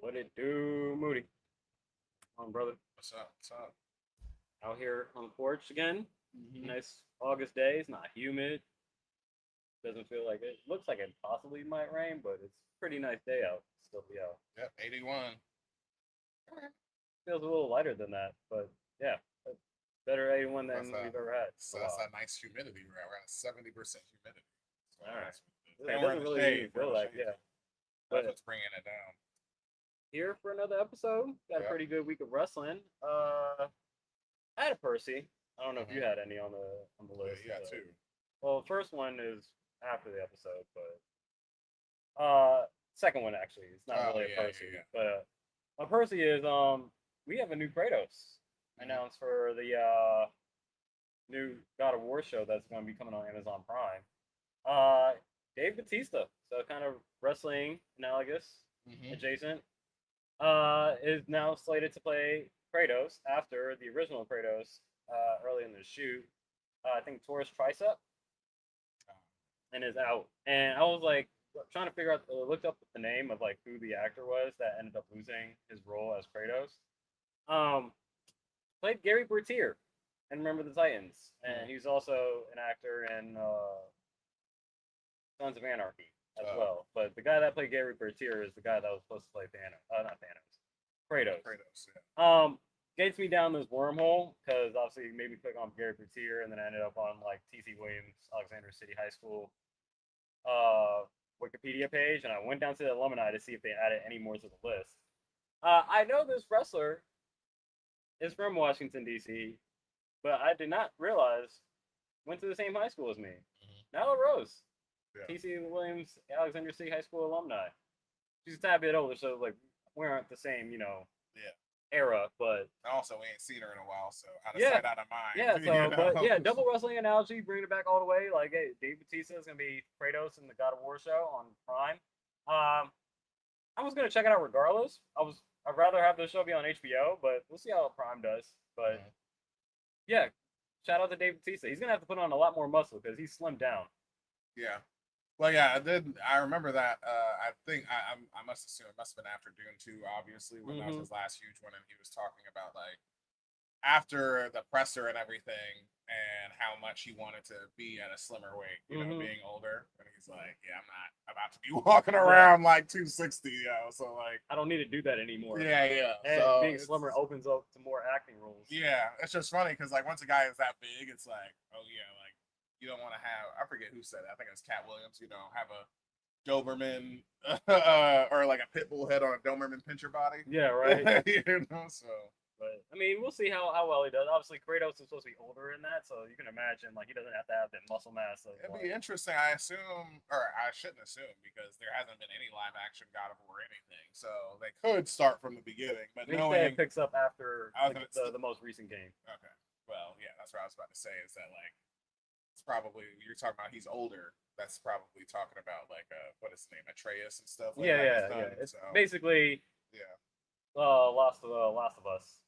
What it do, Moody? Brother. What's up? What's up? Out here on the porch again. Nice August day. It's not humid. Doesn't feel like it. Looks like it possibly might rain, but it's a pretty nice day out. Still be out. Yep, 81. Feels a little lighter than that, but yeah, better 81 than we've ever had. So that's that nice humidity. We're at 70% humidity. So all right. It we're doesn't in the really shade, feel we're in the like, shade. yeah. That's But what's bringing it down. here for another episode. Got a pretty good week of wrestling. I had a Percy. I don't know if you had any on the list. Yeah, you got two. Well, the first one is after the episode, but second one actually. It's not really a Percy. But my Percy is we have a new Kratos announced for the new God of War show that's going to be coming on Amazon Prime. Dave Bautista, so kind of wrestling analogous, adjacent, is now slated to play Kratos after the original Kratos early in the shoot. I think tore his tricep and is out. And I was like trying to figure out, looked up the name of like who the actor was that ended up losing his role as Kratos. Played Gary Bertier and Remember the Titans, and he's also an actor in Sons of Anarchy as well. But the guy that played Gary Bertier is the guy that was supposed to play Thanos, not Thanos, Kratos. Yeah. Gets me down this wormhole because obviously made me click on Gary Bertier, and then I ended up on like T.C. Williams, Alexander City High School Wikipedia page, and I went down to the alumni to see if they added any more to the list. I know this wrestler is from Washington, D.C., but I did not realize went to the same high school as me. Nyla Rose, T.C. Williams, Alexander City High School alumni. She's a tad bit older, so like we aren't the same, era, but also we ain't seen her in a while, so out of sight, out of mind. Yeah, so but yeah, double wrestling analogy, bringing it back all the way. Like, hey, Dave Bautista is gonna be Kratos in the God of War show on Prime. I was gonna check it out regardless. I'd rather have the show be on HBO, but we'll see how Prime does. But yeah, shout out to Dave Bautista. He's gonna have to put on a lot more muscle because he's slimmed down. Yeah. Well, yeah, I remember that. I think I must assume it must have been after Dune 2, obviously, when that was his last huge one, and he was talking about like after the presser and everything, and how much he wanted to be at a slimmer weight, being older. And he's like, yeah, I'm not about to be walking around like 260, so like I don't need to do that anymore. Yeah. And so being slimmer opens up to more acting roles. Yeah, it's just funny because like once a guy is that big, it's like, oh yeah, like. You don't want to have, I forget who said it. I think it was Cat Williams, have a Doberman or like a pit bull head on a Doberman pincher body. Yeah, right. So. But, I mean, we'll see how well he does. Obviously, Kratos is supposed to be older in that, so you can imagine, like, he doesn't have to have that muscle mass. It'd be interesting, I assume, or I shouldn't assume, because there hasn't been any live-action God of War or anything, so they could start from the beginning. But knowing it picks up after the most recent game. Okay. Well, yeah, that's what I was about to say, is that, like, it's probably, you're talking about he's older. That's probably talking about like what is his name, Atreus and stuff. Like yeah. It's basically Last of Us.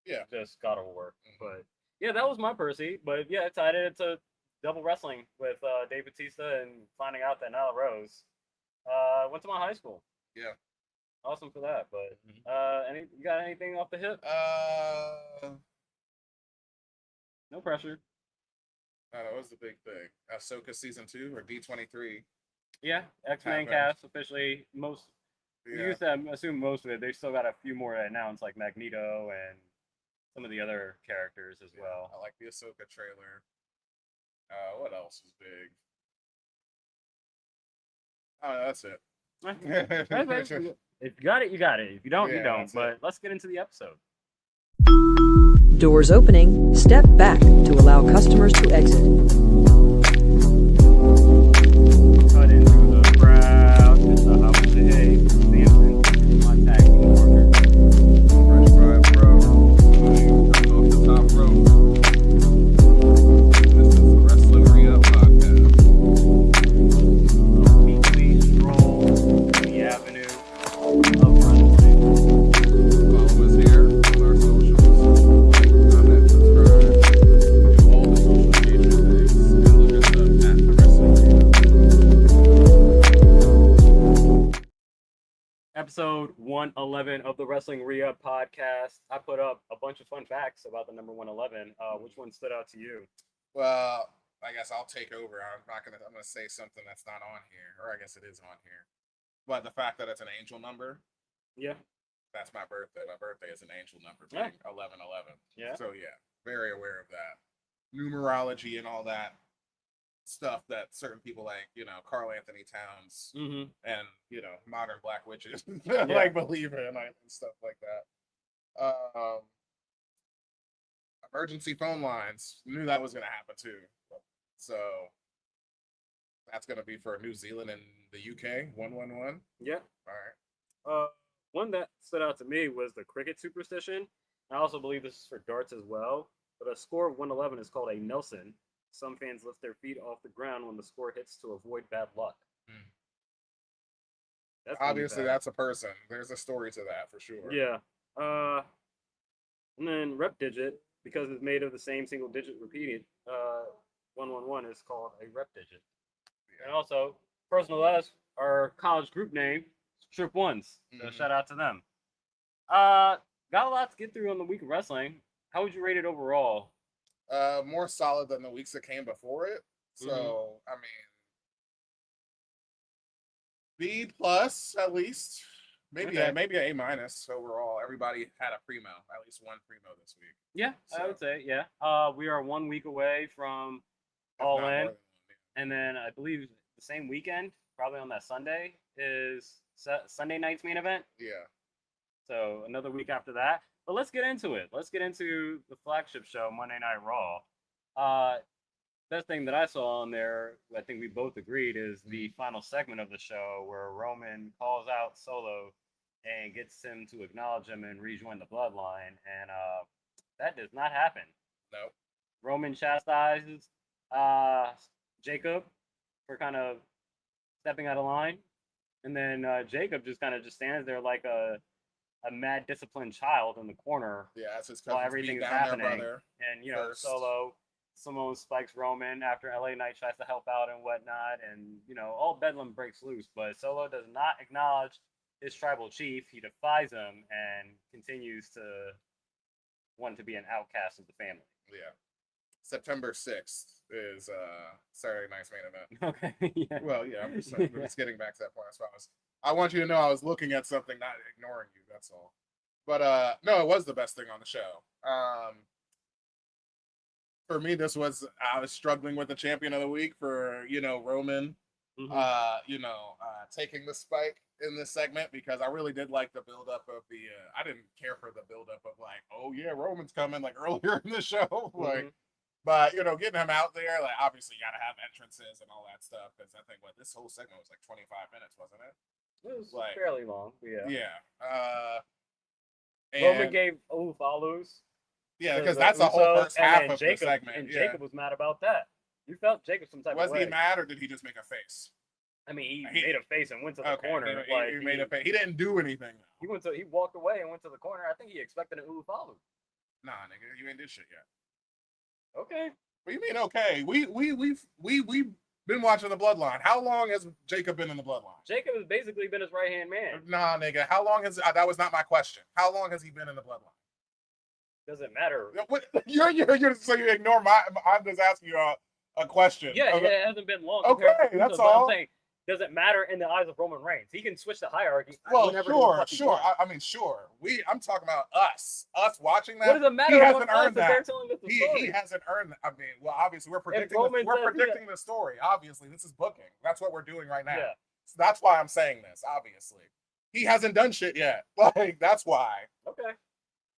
Yeah, just God of War. But yeah, that was my Percy. But yeah, excited to double wrestling with Dave Bautista and finding out that Nyla Rose went to my high school. Yeah, awesome for that. But you got anything off the hip? No pressure. That was the big thing. Ahsoka season 2 or D23. Yeah, X-Men cast officially. You used to assume most of it. They still got a few more to announce, like Magneto and some of the other characters as well. I like the Ahsoka trailer. What else is big? Oh, that's it. If you got it, you got it. If you don't, you don't. But let's get into the episode. Doors opening, step back to allow customers to exit. Cut into the crowd. It's a holiday. Samson, my tag team partner. Fresh drive, bro. Comes off the top rope. This is the Wrestling Re-Up Podcast. Weekly stroll in the avenue of wrestling. Follow us here on our socials. Comment, subscribe, do all the social media things. Episode 111 of the Wrestling Re-Up podcast. I put up a bunch of fun facts about the number 111. Which one stood out to you? Well, I guess I'll take over. I'm gonna say something that's not on here, or I guess it is on here. But the fact that it's an angel number. Yeah. That's my birthday. My birthday is an angel number, Yeah. 1111. Yeah. So yeah, very aware of that. Numerology and all that stuff that certain people like, Carl Anthony Towns and, modern black witches like believe in and stuff like that. Emergency phone lines. Knew that was going to happen too. So that's going to be for New Zealand and the UK, 111. Yeah. All right. One that stood out to me was the cricket superstition. I also believe this is for darts as well. But a score of 111 is called a Nelson. Some fans lift their feet off the ground when the score hits to avoid bad luck. That's obviously that's a person. There's a story to that for sure. Yeah. And then rep digit, because it's made of the same single digit repeated, 111 is called a rep digit. Yeah. And also, personal us, our college group name, Trip Ones. So shout out to them. Got a lot to get through on the week of wrestling. How would you rate it overall? More solid than the weeks that came before it. So, I mean, B plus at least. Maybe an A minus overall. Everybody had a primo, at least one primo this week. Yeah, so. I would say, yeah. We are 1 week away from All In. And then I believe the same weekend, probably on that Sunday, is Sunday night's main event. Yeah. So another week after that. But let's get into it. Let's get into the flagship show, Monday Night Raw. Best thing that I saw on there, I think we both agreed, is the final segment of the show where Roman calls out Solo and gets him to acknowledge him and rejoin the bloodline. And that does not happen. No. Roman chastises Jacob for kind of stepping out of line. And then Jacob just stands there like a mad disciplined child in the corner. Yeah, that's his while everything is happening. And Solo Simone spikes Roman after LA Knight tries to help out and whatnot, and all bedlam breaks loose. But Solo does not acknowledge his tribal chief. He defies him and continues to want to be an outcast of the family. Yeah. September 6th is Saturday night's main event. Okay. Yeah. Well, yeah, I'm just getting back to that point. I want you to know I was looking at something, not ignoring you. That's all. But no, it was the best thing on the show. For me, I was struggling with the champion of the week for Roman, taking the spike in this segment, because I really did like the buildup of the. I didn't care for the buildup of like, oh yeah, Roman's coming like earlier in the show, like. But, getting him out there, like, obviously you got to have entrances and all that stuff, because I think, this whole segment was like 25 minutes, wasn't it? It was fairly long, yeah. Yeah. Roman gave follows. Yeah, because that's the whole first half of the segment. And Jacob was mad about that. You felt Jacob some type of way. Was he mad, or did he just make a face? I mean, he made a face and went to the corner. He made a face. He didn't do anything. He walked away and went to the corner. I think he expected an follow. Nah, nigga, you ain't did shit yet. Okay. What do you mean okay? We've been watching the Bloodline. How long has Jacob been in the Bloodline? Jacob has basically been his right-hand man. Nah, nigga. How long has that was not my question. How long has he been in the Bloodline? Doesn't matter. What, you're so you ignore I'm just asking you a question. Yeah, it hasn't been long. Okay, that's all. I'm saying, doesn't matter in the eyes of Roman Reigns. He can switch the hierarchy. Well, sure. I mean, sure. I'm talking about us watching that. What does it matter? He hasn't earned that. They're telling us the story. He hasn't earned that. I mean, well, obviously we're predicting the story. Obviously, this is booking. That's what we're doing right now. Yeah. So that's why I'm saying this. Obviously, he hasn't done shit yet. Like, that's why. Okay.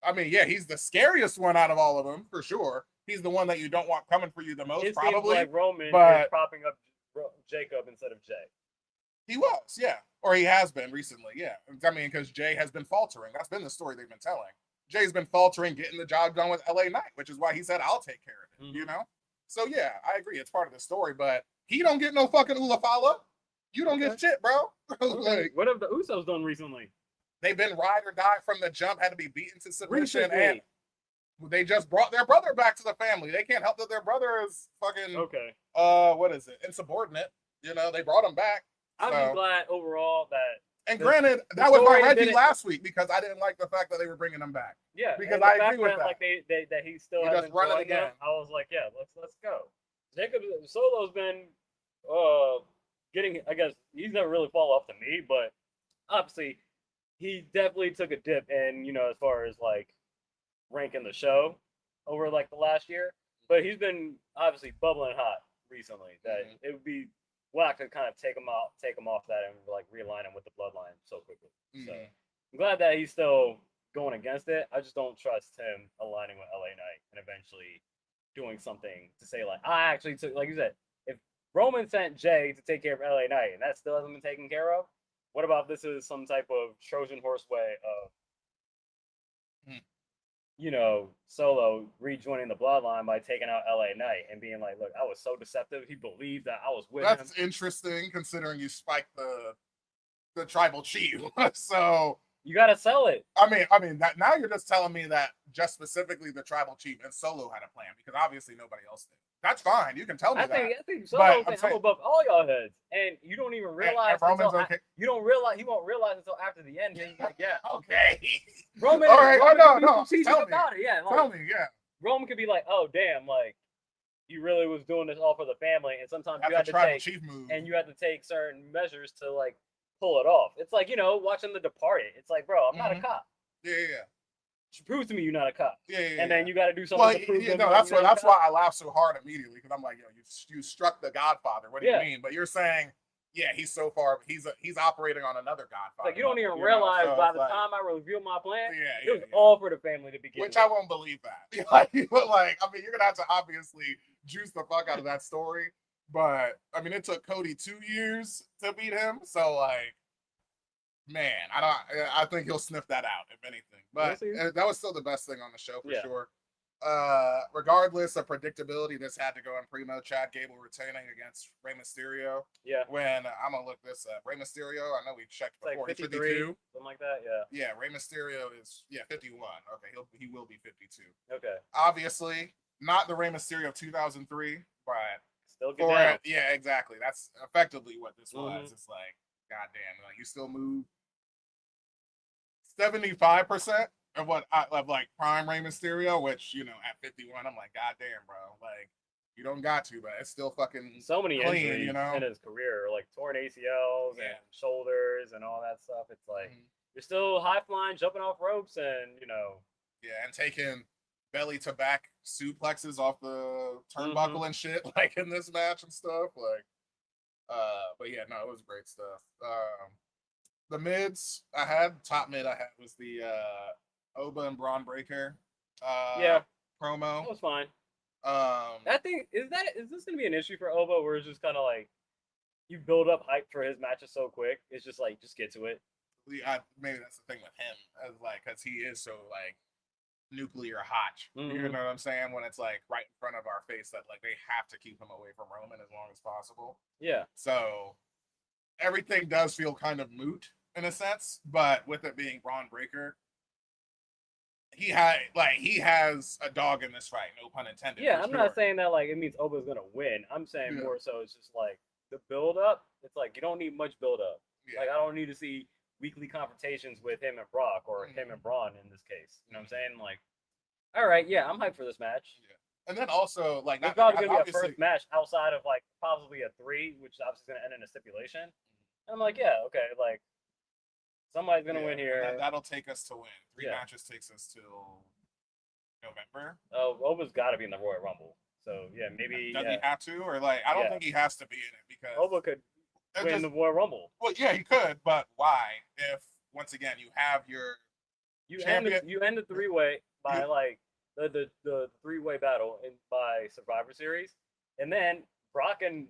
I mean, yeah, he's the scariest one out of all of them for sure. He's the one that you don't want coming for you the most. It probably. Seems like Roman is propping up Jacob instead of Jay. He was, yeah. Or he has been recently, yeah. I mean, because Jay has been faltering. That's been the story they've been telling. Jay's been faltering, getting the job done with LA Knight, which is why he said, I'll take care of it, So, yeah, I agree. It's part of the story, but he don't get no fucking Ulafala. You don't get shit, bro. Like, what have the Usos done recently? They've been ride or die from the jump, had to be beaten to submission, and they just brought their brother back to the family. They can't help that their brother is fucking, what is it, insubordinate. They brought him back. I'm just glad overall that And granted, that was my Reggie last week because I didn't like the fact that they were bringing him back. Yeah, because I agree with that. Like that he still hasn't joined again. I was like, yeah, let's go. Jacob Solo's been getting. I guess he's never really fallen off to me, but obviously he definitely took a dip, and as far as like ranking the show over like the last year. But he's been obviously bubbling hot recently. That it would be whack to kind of take him off that and like realign him with the bloodline so quickly. So I'm glad that he's still going against it. I just don't trust him aligning with LA Knight and eventually doing something to say like I actually took, like you said, if Roman sent Jay to take care of LA Knight and that still hasn't been taken care of, what about this is some type of Trojan horse way of Solo rejoining the bloodline by taking out LA Knight and being like, look, I was so deceptive. He believed that I was with him. That's interesting considering you spiked the tribal chief. So you gotta sell it. I mean that now you're just telling me that just specifically the tribal chief and Solo had a plan because obviously nobody else did. That's fine. You can tell me that. I think Solo thinks I'm above all y'all heads, and you don't even realize. You don't realize. He won't realize until after the end. And he's like, yeah, okay. Roman. All right. Roman No. Tell me. About it. Yeah. Tell me. Yeah. Roman could be like, oh damn, like you really was doing this all for the family, and sometimes you had to take certain measures to like pull it off. It's like watching The Departed. It's like, bro, I'm not a cop. Yeah. Prove to me you're not a cop. Yeah. And then you got to do something to prove that's why I laugh so hard immediately because I'm like, you struck the Godfather. What do you mean? But you're saying, he's so far, he's operating on another Godfather. Like you don't even realize by the time I reveal my plan, it was all for the family to begin. Which I won't believe that. But you're gonna have to obviously juice the fuck out of that story. But I mean, it took Cody 2 years to beat him, so like. Man, I think he'll sniff that out, if anything. But that was still the best thing on the show, for sure. Regardless of predictability, this had to go in primo. Chad Gable retaining against Rey Mysterio. Yeah. When I'm going to look this up. Rey Mysterio, I know we checked before. Like 52. Something like that, yeah. Yeah, Rey Mysterio is, 51. Okay, he will be 52. Okay. Obviously, not the Rey Mysterio of 2003, but... Still good down. Yeah, exactly. That's effectively what this was. It's like, goddamn, like you still move 75% of what of like prime Rey Mysterio, which at 51, I'm like, goddamn, bro, like you don't got to, but it's still fucking so many clean, injuries in his career, like torn ACLs and shoulders and all that stuff. It's like you're still high flying, jumping off ropes, and and taking belly to back suplexes off the turnbuckle and shit, like in this match and stuff, like. But yeah, no, it was great stuff. The mids top mid I had was the Oba and Braun Breaker promo. That was fine. That thing is this gonna be an issue for Oba where it's just kind of like you build up hype for his matches so quick? It's just like just get to it. Maybe that's the thing with him, as like because he is so like nuclear hot. You know what I'm saying? When it's like right in front of our face that like they have to keep him away from Roman as long as possible. Yeah. So everything does feel kind of moot in a sense, but with it being Braun Breaker, he has a dog in this fight, no pun intended. Yeah, I'm not saying that like it means Oba's gonna win. I'm saying more so it's just like the build up. It's like you don't need much build up. Yeah. Like I don't need to see weekly confrontations with him and Brock or him and Braun in this case. You know what I'm saying? Like, all right, yeah, I'm hyped for this match. Yeah. And then also like it's probably gonna be a first match outside of like possibly a 3, which is obviously gonna end in a stipulation. And I'm like, yeah, okay, like somebody's gonna win here. That'll take us to win. 3 matches takes us till November. Oh, Oba's got to be in the Royal Rumble. So yeah, maybe does he have to, or like I don't think he has to be in it because Oba could win the Royal Rumble. Well, yeah, he could, but why? If once again you have your champion, you end the 3-way by like the 3-way battle by Survivor Series, and then Brock and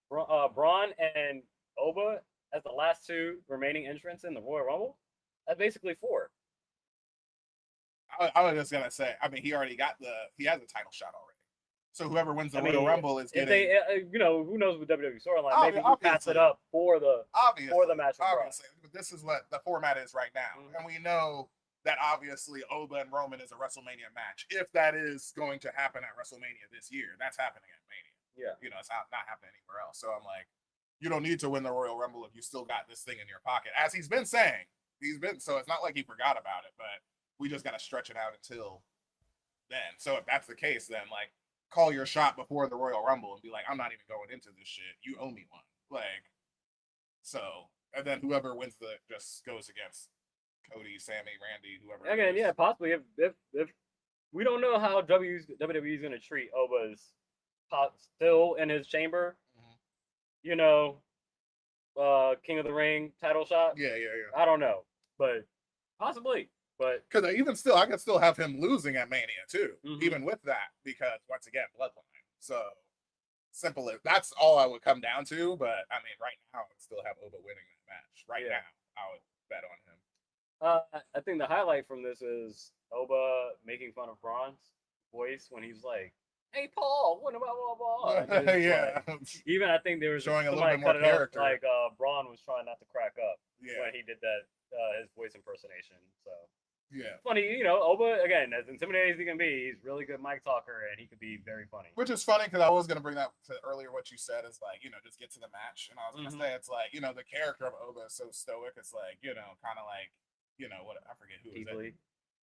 Braun and Oba as the last 2 remaining entrants in the Royal Rumble. That's basically 4. I was just gonna say, I mean, he has a title shot already. So whoever wins the Royal Rumble is getting. They, who knows with WWE storyline? Maybe you pass it up for the match. Obviously, but this is what the format is right now, and we know that obviously Oba and Roman is a WrestleMania match. If that is going to happen at WrestleMania this year, that's happening at Mania. Yeah, it's not happening anywhere else. So I'm like, you don't need to win the Royal Rumble if you still got this thing in your pocket. As he's been saying, so it's not like he forgot about it, but we just got to stretch it out until then. So if that's the case, then like call your shot before the Royal Rumble and be like, I'm not even going into this shit. You owe me one. Like, so, and then whoever wins just goes against Cody, Sammy, Randy, whoever. Again, yeah, possibly if we don't know how WWE is going to treat Oba's still in his chamber, you know, King of the Ring title shot. Yeah. I don't know, but possibly. But because I can still have him losing at Mania too, even with that, because once again, bloodline. So simple as that's all I would come down to. But I mean, right now, I would still have Oba winning that match. Right now, I would bet on him. I think the highlight from this is Oba making fun of Braun's voice when he's like, "Hey Paul, what about blah blah blah?" Yeah. Like, even I think there was showing a little bit more character. Like Braun was trying not to crack up when he did that his voice impersonation. So yeah, funny, you know, Oba again, as intimidating as he can be, he's really good mic talker and he could be very funny. Which is funny because I was gonna bring that to earlier. What you said is like, you know, just get to the match, and I was gonna say it's like, you know, the character of Oba is so stoic. It's like, you know, kind of like, you know, what I forget who is it.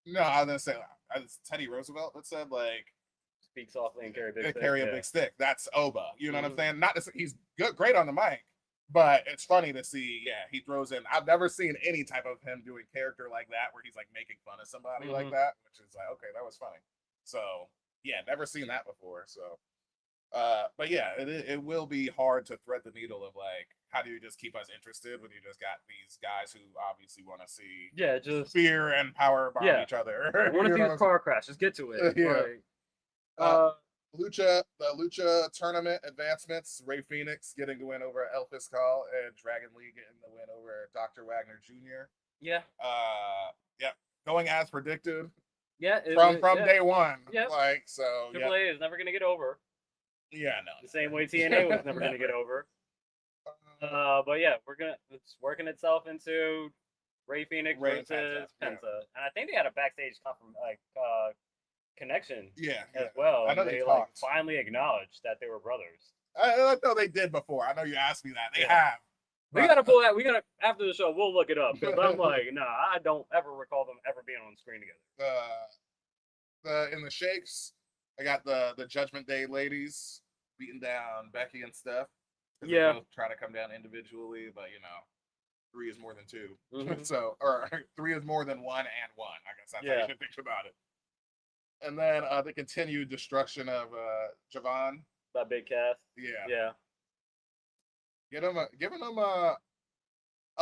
No, I was gonna say it's Teddy Roosevelt that said like, speak softly and carry a big stick. Carry a big stick. That's Oba. You know what I'm saying? Not to say he's great on the mic, but it's funny to see. Yeah, he throws in. I've never seen any type of him doing character like that where he's like making fun of somebody like that, which is like, okay, that was funny. So yeah, never seen that before. So, but yeah, it will be hard to thread the needle of like, how do you just keep us interested when you just got these guys who obviously want to see just fear and power bomb each other. I want to see the car crash. Just get to it. The Lucha tournament advancements, Rey Fenix getting the win over El Fiscal and Dragon Lee getting the win over Dr. Wagner Jr. Going as predicted. From day one. Like, so Triple A is never gonna get over. Yeah, no. The same way TNA was never gonna get over. But yeah, it's working itself into Rey Fenix versus Penta. And I think they had a backstage connection as well. I know they finally acknowledged that they were brothers. I know they did before. I know you asked me that. They have. We gotta pull that. After the show, we'll look it up because I'm like, nah, I don't ever recall them ever being on screen together. In the shakes, I got the Judgment Day ladies beating down Becky and Steph. Yeah, both try to come down individually, but you know, 3 is more than 2. So, or 3 is more than 1 and 1. I guess that's how you should think about it. And then the continued destruction of Javon. That big cast. Yeah. Giving them a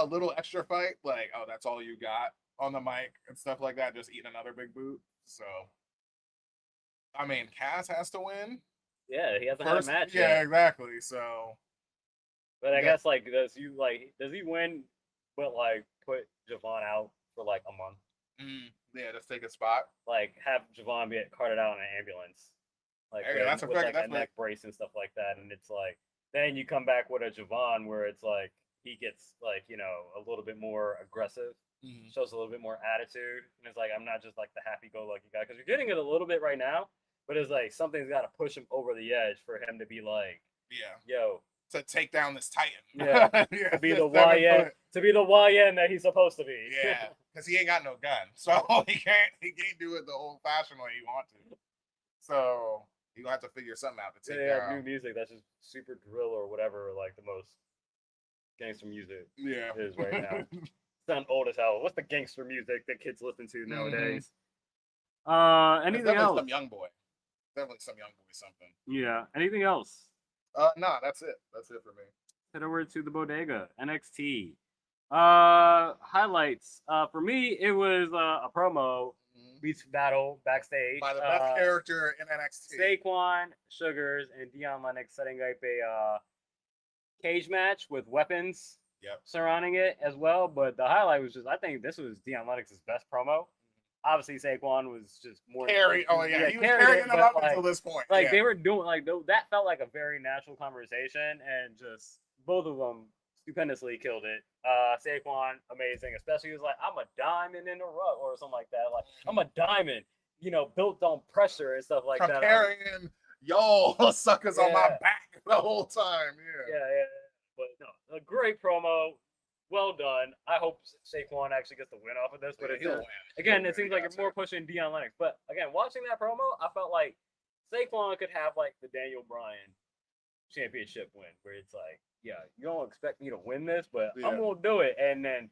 little extra fight, like, oh, that's all you got on the mic and stuff like that, just eating another big boot. So, I mean, Cass has to win. Yeah, he hasn't had a match yet. Yeah, exactly. So, but I guess does he win? But like put Javon out for like a month. Yeah, just take a spot. Like have Javon be carted out in an ambulance. Like that's with a neck brace and stuff like that, and it's like then you come back with a Javon where it's like he gets like, you know, a little bit more aggressive, shows a little bit more attitude, and it's like I'm not just like the happy-go-lucky guy because you're getting it a little bit right now, but it's like something's got to push him over the edge for him to be like, yo, to take down this Titan, to be the YN that he's supposed to be, because he ain't got no gun, so he can't do it the old-fashioned way he wants to, so. You gonna have to figure something out to take down. New music that's just super drill or whatever, like the most gangster music is right now. Sound old as hell. What's the gangster music that kids listen to nowadays? Anything else? Some young boy. Definitely some young boy something. Yeah. Anything else? No, that's it. That's it for me. Head over to the bodega. NXT. Highlights. For me, it was a promo. Beats battle backstage by the best character in NXT. Saquon, Sugars, and Dion Lennox setting up a cage match with weapons surrounding it as well. But the highlight was just, I think this was Dion Lennox's best promo. Obviously, Saquon was just more he was carrying them up until this point. Like they were doing that felt like a very natural conversation, and just both of them stupendously killed it. Saquon, amazing. Especially he was like, I'm a diamond in the rough or something like that. Like, I'm a diamond, you know, built on pressure and stuff like that. Carrying y'all suckers on my back the whole time. Yeah. But no, a great promo. Well done. I hope Saquon actually gets the win off of this, but he'll win. Again, it seems like you're more pushing Deion Lennox. But again, watching that promo, I felt like Saquon could have like the Daniel Bryan championship win, where it's like, yeah, you don't expect me to win this, but I'm gonna do it. And then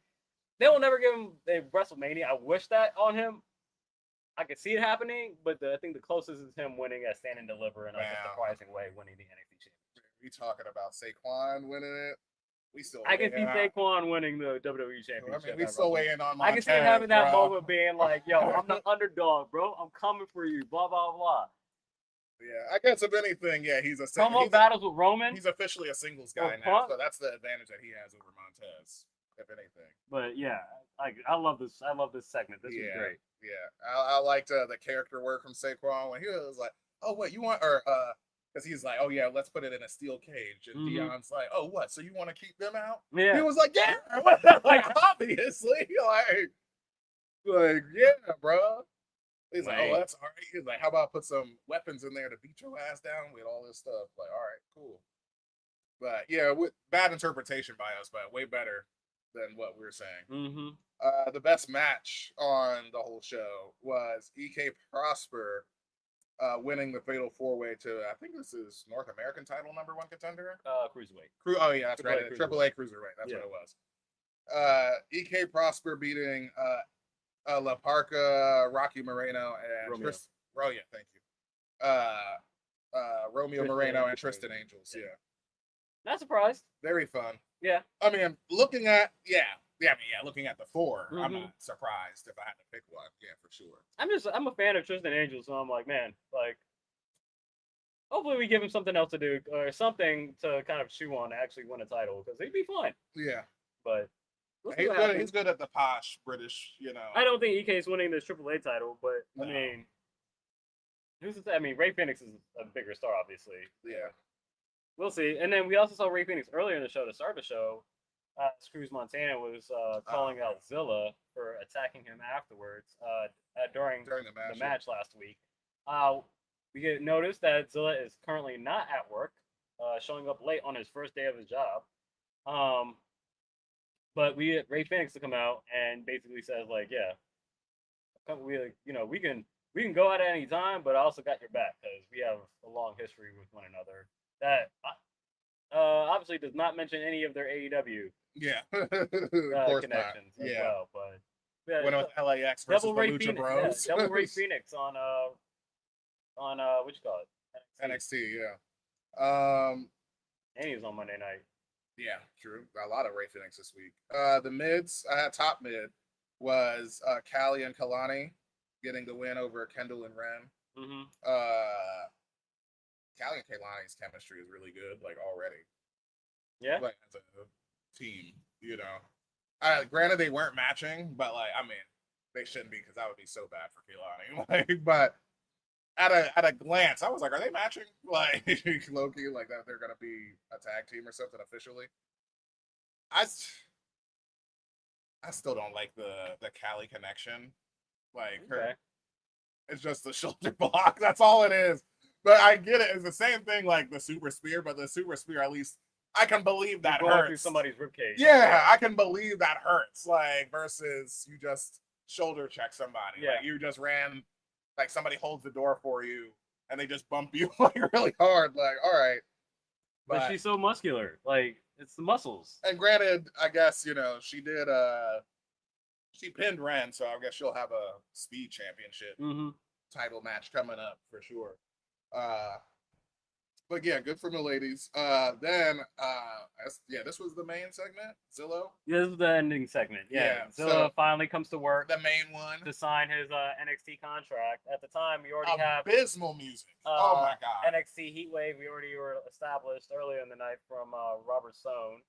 they will never give him a WrestleMania. I wish that on him. I could see it happening, but I think the closest is him winning a stand and deliver in a surprising way, winning the NXT championship. We talking about Saquon winning it? We still. I can see Saquon winning the WWE championship. I mean, we still waiting on. Montez, I can see him having that moment, being like, "Yo, I'm the underdog, bro. I'm coming for you." Blah blah blah. Yeah, I guess if anything, yeah, he's a promo battles with Roman. He's officially a singles guy now, so that's the advantage that he has over Montez, if anything. But yeah, I love this. I love this segment. This is great. Yeah, I liked the character work from Saquon when he was like, "Oh, what you want?" Or because he's like, "Oh yeah, let's put it in a steel cage," and Deion's like, "Oh, what? So you want to keep them out?" Yeah, he was like, "Yeah, like obviously, like yeah, bro." He's like, "Oh, that's all right." He's like, "How about put some weapons in there to beat your ass down with all this stuff?" Like, all right, cool. But yeah, with bad interpretation by us, but way better than what we were saying. The best match on the whole show was EK Prosper winning the Fatal 4-Way to, I think this is North American title #1 contender? Cruiserweight. Oh, yeah, that's right. AAA Cruiserweight. That's what it was. EK Prosper beating La Parca, Rocky Moreno, and Romeo. Thank you. Romeo Moreno and Tristan Angels. Yeah. Not surprised. Very fun. Yeah. I mean, looking at looking at the 4, I'm not surprised if I had to pick one. Yeah, for sure. I'm a fan of Tristan Angels, so I'm like, man, like, hopefully we give him something else to do or something to kind of chew on to actually win a title because he'd be fine. Yeah. But he's good at the posh British, I don't think EK is winning this AAA title, but no. I mean, Ray Phoenix is a bigger star, obviously. Yeah. We'll see. And then we also saw Ray Phoenix earlier in the show to start the show. Cruz Montana was calling out Zilla for attacking him afterwards during the match last week. We get notice that Zilla is currently not at work, showing up late on his first day of his job. But we get Ray Phoenix to come out and basically says like, yeah, we can go at any time, but I also got your back because we have a long history with one another. That obviously does not mention any of their AEW connections as well. But yeah, when it was LAX versus the Lucha Bros. Yeah, Double Ray Phoenix on what you call it? NXT, yeah. And he was on Monday night. Yeah, true. A lot of Ray Phoenix this week. The mids, I had top mid was Callie and Kalani getting the win over Kendall and Ren. Callie and Kalani's chemistry is really good, like already. Yeah. Like as a team, granted they weren't matching, but like I mean, they shouldn't be because that would be so bad for Kalani. Like, but at a glance, I was like, are they matching? Like Loki, like that they're gonna be a tag team or something officially. I still don't like the Callie connection. Like her, it's just the shoulder block. That's all it is. But I get it. It's the same thing like the super spear, but the super spear at least I can believe that hurts. Through somebody's ribcage. Yeah, I can believe that hurts. Like versus you just shoulder check somebody. Yeah. Like you just ran, like somebody holds the door for you and they just bump you like really hard. Like, all right. But she's so muscular. Like it's the muscles. And granted, I guess she did. She pinned Ren, so I guess she'll have a speed championship title match coming up for sure. But yeah, good for the ladies. Then this was the main segment. Zillow. Yeah, this was the ending segment. Yeah. Zilla finally comes to work. The main one to sign his NXT contract. At the time, we already have abysmal music. Oh my god. NXT Heatwave. We already were established earlier in the night from Robert Stone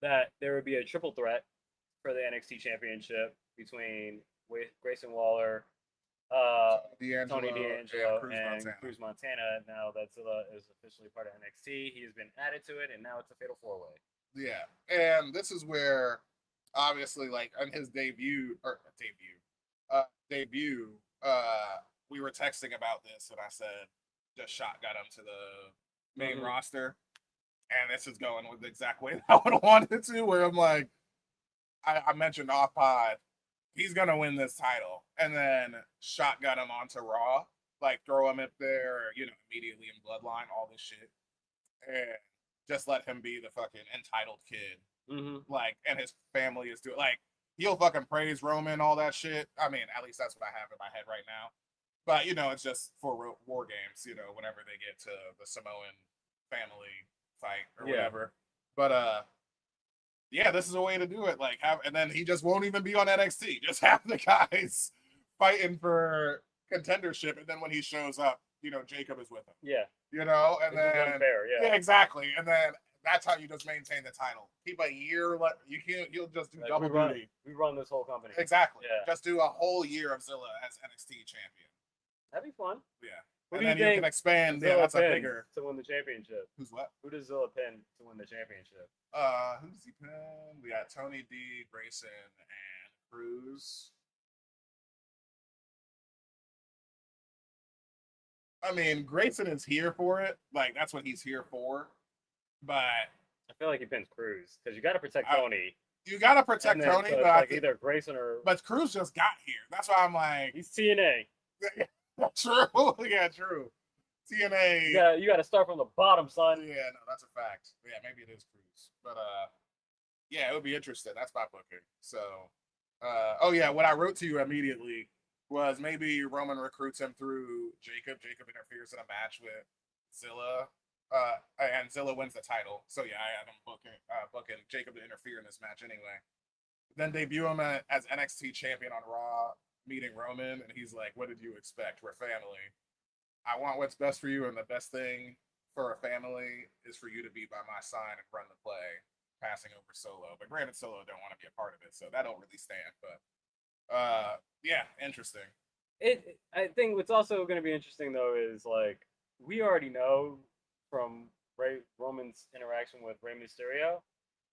that there would be a triple threat for the NXT Championship between Grayson Waller, Tony D'Angelo, and Cruz Montana. Now that Zilla is officially part of NXT, he has been added to it, and now it's a fatal 4-way. Yeah, and this is where, obviously, like on his debut, we were texting about this, and I said the shot got him to the main roster. and this is going with the exact way I would want it to, where I'm like, I mentioned off pod, he's gonna win this title, and then shotgun him onto Raw, like throw him up there, immediately in Bloodline, all this shit, and just let him be the fucking entitled kid, like, and his family is doing like he'll fucking praise Roman, all that shit. I mean, at least that's what I have in my head right now. But it's just for War Games, whenever they get to the Samoan family fight or whatever. But yeah, this is a way to do it. Like and then he just won't even be on NXT. Just have the guys fighting for contendership, and then when he shows up, Jacob is with him. Yeah. And then unfair, yeah, exactly. And then that's how you just maintain the title. Keep a year. You'll just do double duty. We run this whole company. Exactly. Yeah. Just do a whole year of Zilla as NXT champion. That'd be fun. Yeah. Who and do then you you think can expand. Zilla Yeah, that's a pins bigger to win the championship? Who's what? Who does Zilla pin to win the championship? Who does he pin? We got Tony D, Grayson, and Cruz. I mean, Grayson is here for it. Like, that's what he's here for. But I feel like he pins Cruz because you got to protect Tony. You got to protect Tony, so but like either Grayson or. But Cruz just got here. That's why I'm like. He's TNA. True. Yeah, true. TNA. You got to start from the bottom, son. Yeah, no, that's a fact. Yeah, maybe it is Cruz. But yeah, it would be interesting. That's my booking. So, oh yeah, what I wrote to you immediately was maybe Roman recruits him through Jacob. Jacob interferes in a match with Zilla, and Zilla wins the title. So yeah, I had him booking Jacob to interfere in this match anyway. Then debut him as NXT champion on Raw, meeting Roman, and he's like, "What did you expect? We're family. I want what's best for you, and the best thing for a family is for you to be by my side and run the play." Passing over Solo, but granted, Solo don't want to be a part of it, so that don't really stand. But yeah, interesting. I think what's also going to be interesting though is like we already know from Roman's interaction with Rey Mysterio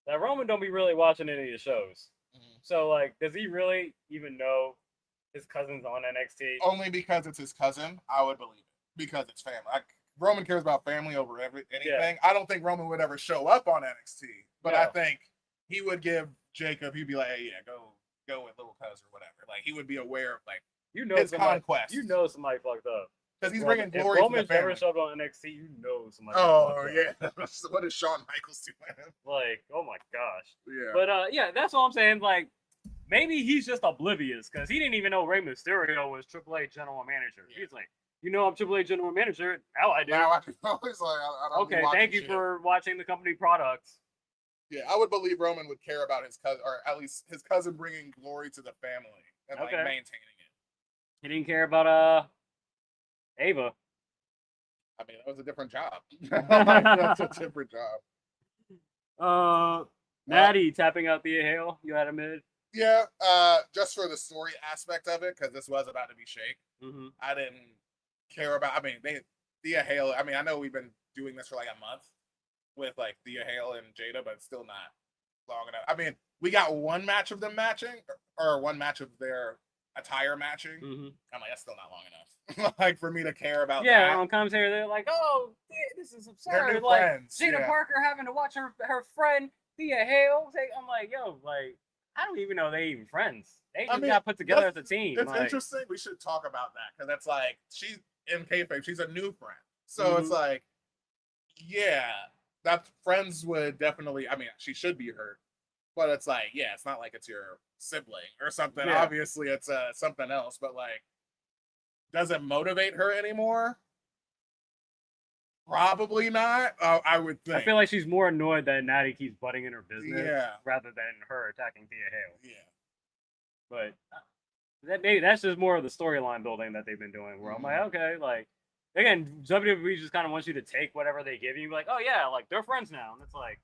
that Roman don't be really watching any of the shows. So like, does he really even know his cousin's on NXT? Only because it's his cousin, I would believe it, because it's family. Roman cares about family over anything. Yeah. I don't think Roman would ever show up on NXT, but I think he would give Jacob. He'd be like, "Hey, yeah, go with little cuz or whatever." Like he would be aware of like his conquest. Somebody fucked up because he's bringing glory to the family. If Roman ever showed up on NXT, somebody. Oh yeah, what is Shawn Michaels doing? Like, oh my gosh. Yeah. But yeah, that's all I'm saying. Like, maybe he's just oblivious because he didn't even know Rey Mysterio was Triple H general manager. Yeah. He's like, I'm Triple H general manager. Now I do. Now I always like, I don't okay, thank you for watching the company products. Yeah, I would believe Roman would care about his cousin, or at least his cousin bringing glory to the family and like maintaining it. He didn't care about Ava. I mean, that was a different job. That's a different job. Maddie tapping out Thea Hale. You had a minute. Yeah, just for the story aspect of it, because this was about to be Shake. Mm-hmm. I didn't care about. I mean, Thea Hale. I mean, I know we've been doing this for like a month with like Thea Hale and Jada, but it's still not long enough. I mean, we got one match of them matching, or one match of their attire matching. Mm-hmm. I'm like, that's still not long enough. Like for me to care about. Yeah, that. On commentary, they're like, "Oh, this is absurd." Like friends. Jada Parker having to watch her friend Thea Hale. I'm like, yo, like. I don't even know they even friends. They just got put together as a team. It's interesting. We should talk about that because that's like she's in kayfabe. She's a new friend, so it's like, yeah, that friends would definitely. I mean, she should be hurt, but it's like, yeah, it's not like it's your sibling or something. Yeah. Obviously, it's something else. But like, does it motivate her anymore? Probably not. I would think. I feel like she's more annoyed that Natty keeps butting in her business rather than her attacking Thea Hale. Yeah. But that's just more of the storyline building that they've been doing. Where I'm like, okay, like again, WWE just kind of wants you to take whatever they give you. Like, oh yeah, like they're friends now, and it's like,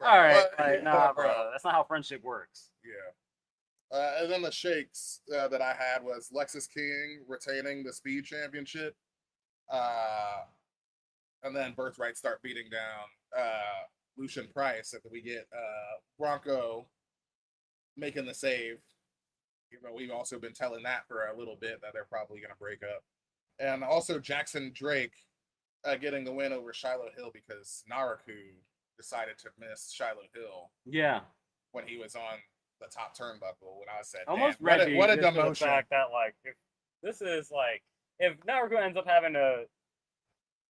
all right, like, nah, bro, that's not how friendship works. Yeah. And then the shakes that I had was Lexis King retaining the Speed Championship. And then Birthright start beating down Lucian Price. And we get Bronco making the save. Even though we've also been telling that for a little bit that they're probably going to break up. And also Jackson Drake getting the win over Shiloh Hill because Naraku decided to miss Shiloh Hill. Yeah. When he was on the top turnbuckle, when I said, almost what a just demotion. For the fact that if this is if Naraku ends up having to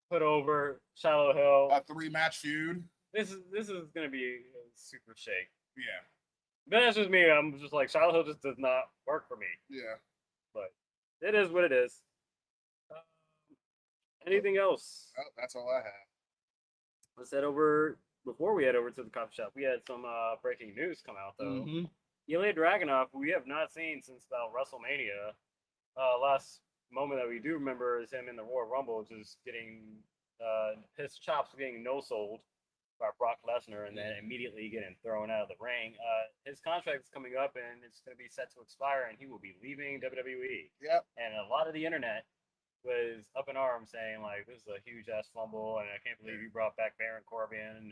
put over Shiloh Hill, a 3-match feud. This is gonna be a super shake. Yeah. But that's just me. I'm just Shiloh Hill just does not work for me. Yeah. But it is what it is. Anything else? Oh, that's all I have. Let's head over. Before we head over to the coffee shop, we had some breaking news come out though. Mm-hmm. Ilja Dragunov, who we have not seen since about WrestleMania. Last moment that we do remember is him in the Royal Rumble, just getting his chops getting no-sold by Brock Lesnar, and then immediately getting thrown out of the ring. His contract is coming up, and it's going to be set to expire, and he will be leaving WWE. Yep. And a lot of the internet was up in arms saying this is a huge ass fumble, and I can't believe you brought back Baron Corbin, and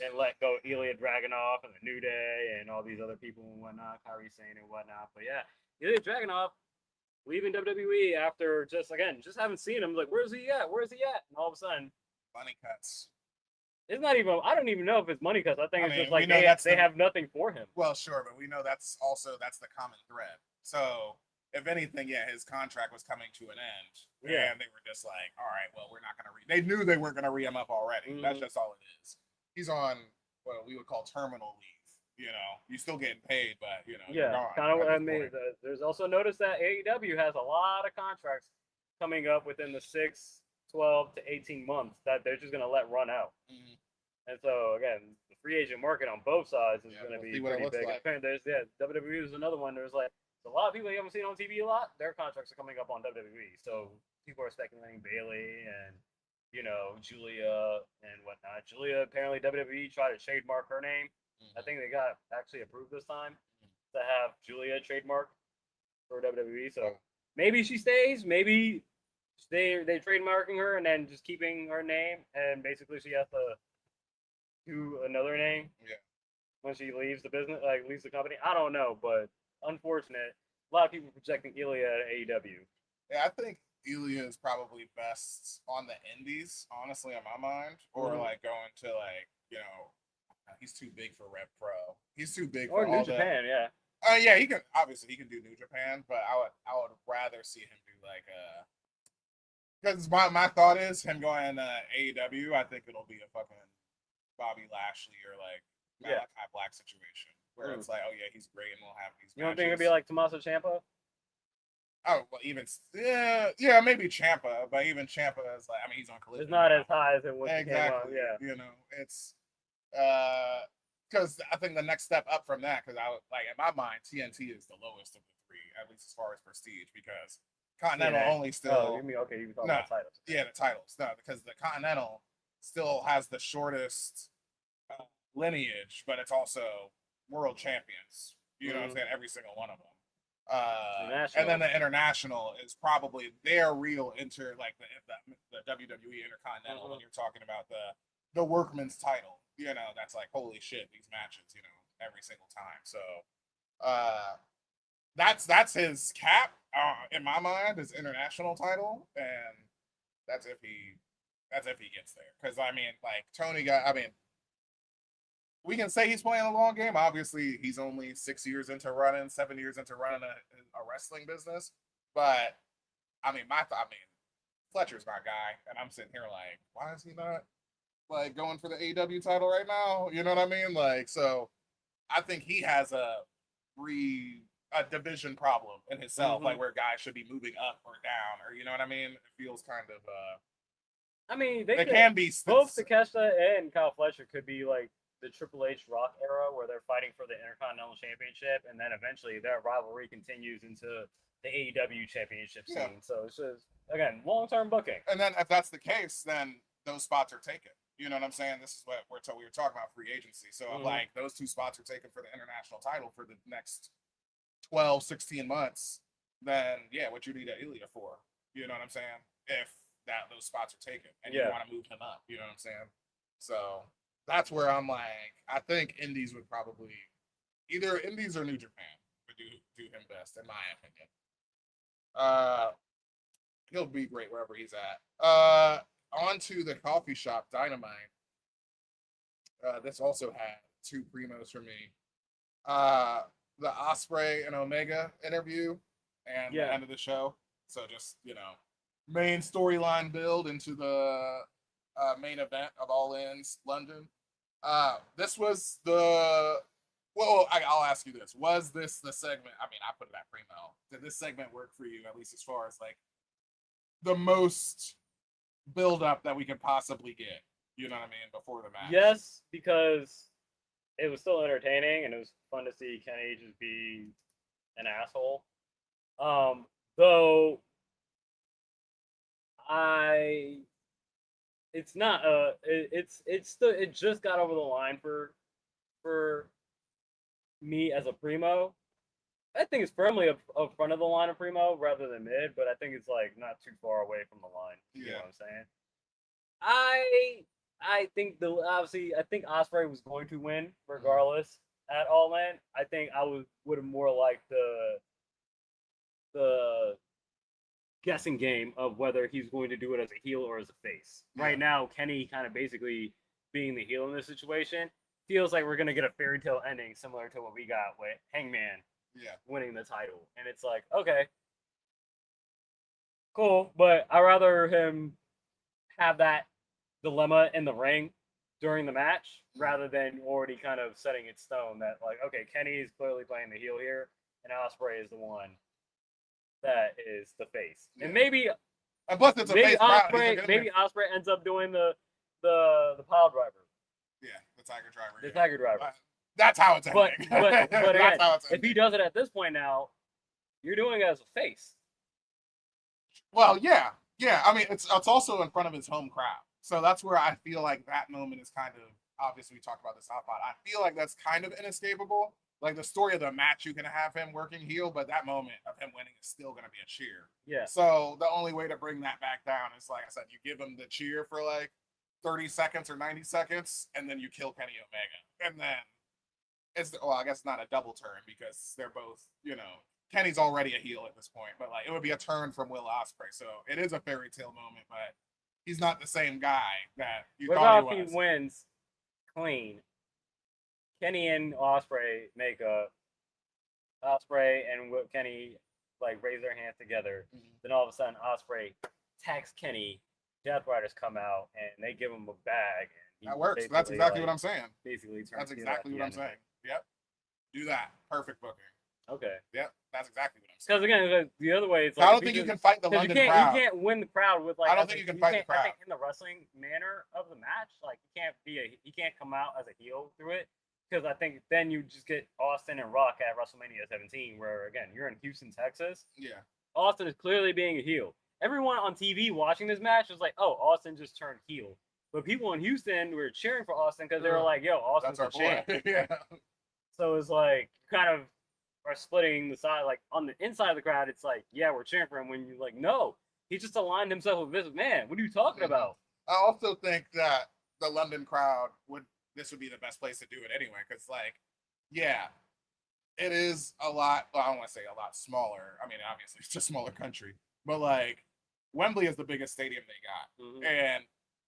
and let go Ilja Dragunov and the New Day and all these other people and whatnot, Kyrie Sane and whatnot. But yeah, Ilja Dragunov leaving WWE after just haven't seen him. Where's he at? Where's he at? And all of a sudden, money cuts. It's not even. I don't even know if it's money cuts. I think it's just they have nothing for him. Well, sure, but we know that's the common thread. So if anything, his contract was coming to an end. Yeah. And they were just like, all right, well, we're not going to they knew they weren't going to re him up already. Mm-hmm. That's just all it is. He's on what we would call terminal leave. You still getting paid, but, Yeah, kind of what I mean. There's also notice that AEW has a lot of contracts coming up within the 6, 12 to 18 months that they're just going to let run out. Mm-hmm. And so, again, the free agent market on both sides is going to be pretty big. Like. There's WWE is another one. There's a lot of people you haven't seen on TV a lot. Their contracts are coming up on WWE. So people are speculating Bayley and, Julia and whatnot. Julia, apparently WWE tried to trademark her name. Mm-hmm. I think they got actually approved this time to have Julia trademark for WWE. So maybe she stays. Maybe they trademarking her and then just keeping her name. And basically she has to do another name when she leaves the business, leaves the company. I don't know, but unfortunate. A lot of people projecting Ilja at AEW. Yeah, I think Ilja is probably best on the indies, honestly, in my mind, or going to he's too big for Rev Pro. He's too big for New Japan. Yeah. Yeah, he can do New Japan, but I would rather see him do because my thought is him going AEW. I think it'll be a fucking Bobby Lashley or Malachi Black situation. Where it's he's great and we'll have these matches. You don't think it'd be like Tommaso Ciampa? Oh, well, even maybe Ciampa, but even Ciampa is he's on Collision. It's not as high as it was. Exactly. It's because I think the next step up from that, because in my mind TNT is the lowest of the three, at least as far as prestige, because Continental only still. You talking about titles? Yeah, the titles. No, because the Continental still has the shortest lineage, but it's also world champions. You know what I'm saying? Every single one of them. And then the international is probably their real the WWE Intercontinental when you're talking about the workman's title. That's holy shit, these matches, every single time. So that's his cap in my mind, his international title, and that's if he gets there. Because Tony we can say he's playing a long game. Obviously, he's only 7 years into running a wrestling business. But Fletcher's my guy, and I'm sitting here why is he not going for the AEW title right now? You know what I mean? So I think he has a division problem in himself, where guys should be moving up or down, or you know what I mean? It feels kind of. They can be both Takeshita and Kyle Fletcher could be the Triple H Rock era where they're fighting for the Intercontinental Championship, and then eventually their rivalry continues into the AEW Championship scene. So it's just, again, long-term booking. And then if that's the case, then those spots are taken. You know what I'm saying? This is what we were talking about, free agency. So those 2 spots are taken for the international title for the next 12, 16 months, then what you need Ilja for? You know what I'm saying? If those spots are taken and you want to move him up, you know what I'm saying? So that's where I'm I think Indies would probably either Indies or New Japan would do him best, in my opinion. he'll be great wherever he's at. On to the coffee shop, Dynamite. This also had 2 primos for me. The Ospreay and Omega interview and the end of the show. So just, main storyline build into the main event of All In's London. This was I'll ask you this. Was this the segment? I mean, I put it at primo. Did this segment work for you, at least as far as like the most build up that we could possibly get? You know what I mean? Before the match. Yes, because it was still entertaining and it was fun to see Kenny just be an asshole. Though it's not it just got over the line for me as a primo. I think it's firmly up front of the line of primo rather than mid, but I think it's like not too far away from the line. You know what I'm saying? I think I think Ospreay was going to win regardless at All In. I think I would have more liked the guessing game of whether he's going to do it as a heel or as a face. Yeah. Right now, Kenny kind of basically being the heel in this situation feels like we're gonna get a fairy tale ending similar to what we got with Hangman winning the title. And it's like, okay, cool, but I'd rather him have that dilemma in the ring during the match rather than already kind of setting it stone that like, okay, Kenny is clearly playing the heel here and Ospreay is the one that is the face. And maybe plus it's a face Ospreay, maybe Ospreay ends up doing the pile driver. Yeah, the Tiger Driver. The Tiger Driver. That's how it's ending. But again, how it's if he does it at this point now, you're doing it as a face. Well, yeah. I mean, it's also in front of his home crowd. So that's where I feel like that moment is kind of, obviously we talked about this hot pot. I feel like that's kind of inescapable. Like the story of the match, you can have him working heel, but that moment of him winning is still going to be a cheer. Yeah. So the only way to bring that back down is, like I said, you give him the cheer for like 30 seconds or 90 seconds, and then you kill Kenny Omega. And then I guess not a double turn because they're both, Kenny's already a heel at this point, but like it would be a turn from Will Ospreay. So it is a fairy tale moment, but he's not the same guy that you thought he was. If he wins clean, Kenny and Ospreay make a Ospreay and Kenny like raise their hands together. Mm-hmm. Then all of a sudden Ospreay attacks Kenny. Death Riders come out and they give him a bag. And that works. That's exactly what I'm saying. Basically, that's exactly what I'm saying. Yep. Do that. Perfect booking. Okay. Yep. That's exactly what I'm saying. Because again, the other way, it's like I don't think you can fight the London crowd. You can't win the crowd with like. I don't think you can fight the crowd. I think in the wrestling manner of the match, like he can't come out as a heel through it. Because I think then you just get Austin and Rock at WrestleMania 17, where again you're in Houston, Texas. Yeah. Austin is clearly being a heel. Everyone on TV watching this match was like, "Oh, Austin just turned heel." But people in Houston were cheering for Austin because they were like, "Yo, Austin's the champ." Yeah. So it's like kind of are splitting the side. Like on the inside of the crowd, it's like, "Yeah, we're cheering for him." When you're like, "No, he just aligned himself with Vince McMahon. What are you talking about?" I also think that the London crowd would be the best place to do it anyway, because like, yeah, it is a lot. Well, I don't want to say a lot smaller. I mean, obviously it's a smaller country, but like Wembley is the biggest stadium they got, and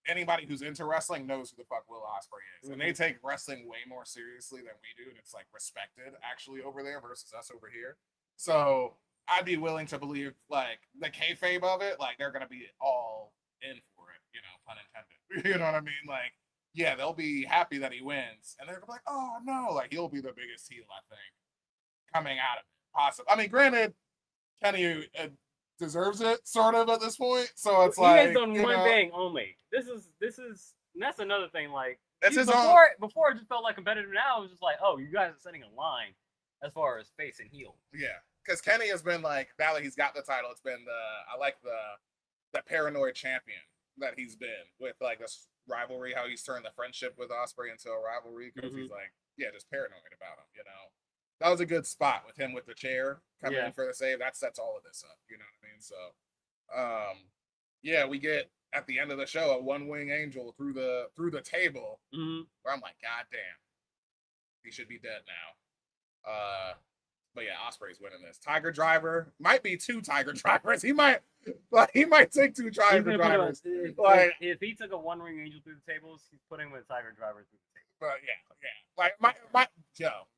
anybody who's into wrestling knows who the fuck Will Ospreay is, and they take wrestling way more seriously than we do, and it's like respected actually over there versus us over here. So I'd be willing to believe like the kayfabe of it, like they're gonna be all in for it, pun intended. You know what I mean? Like, yeah, they'll be happy that he wins, and they're like, oh no, like he'll be the biggest heel, I think, coming out of it. Possibly. I mean, granted, Kenny deserves it sort of at this point, so it's like he has done one thing only. This is and that's another thing. Like before, it just felt like competitive. Now it was just like, oh, you guys are setting a line as far as face and heel. Yeah, because Kenny has been like, now that he's got the title, it's been the paranoid champion that he's been with, like this rivalry, how he's turned the friendship with Ospreay into a rivalry because he's like, yeah, just paranoid about him, That was a good spot with him with the chair coming in for the save. That sets all of this up, you know what I mean? So, yeah, we get at the end of the show a one-wing angel through the table, where I'm like, God damn, he should be dead now. But yeah, Ospreay's winning this. Tiger Driver might be 2 Tiger Drivers. He might take 2 Tiger Drivers. If he took a one-ring angel through the tables, he's putting with Tiger Driver through the tables. But yeah. Like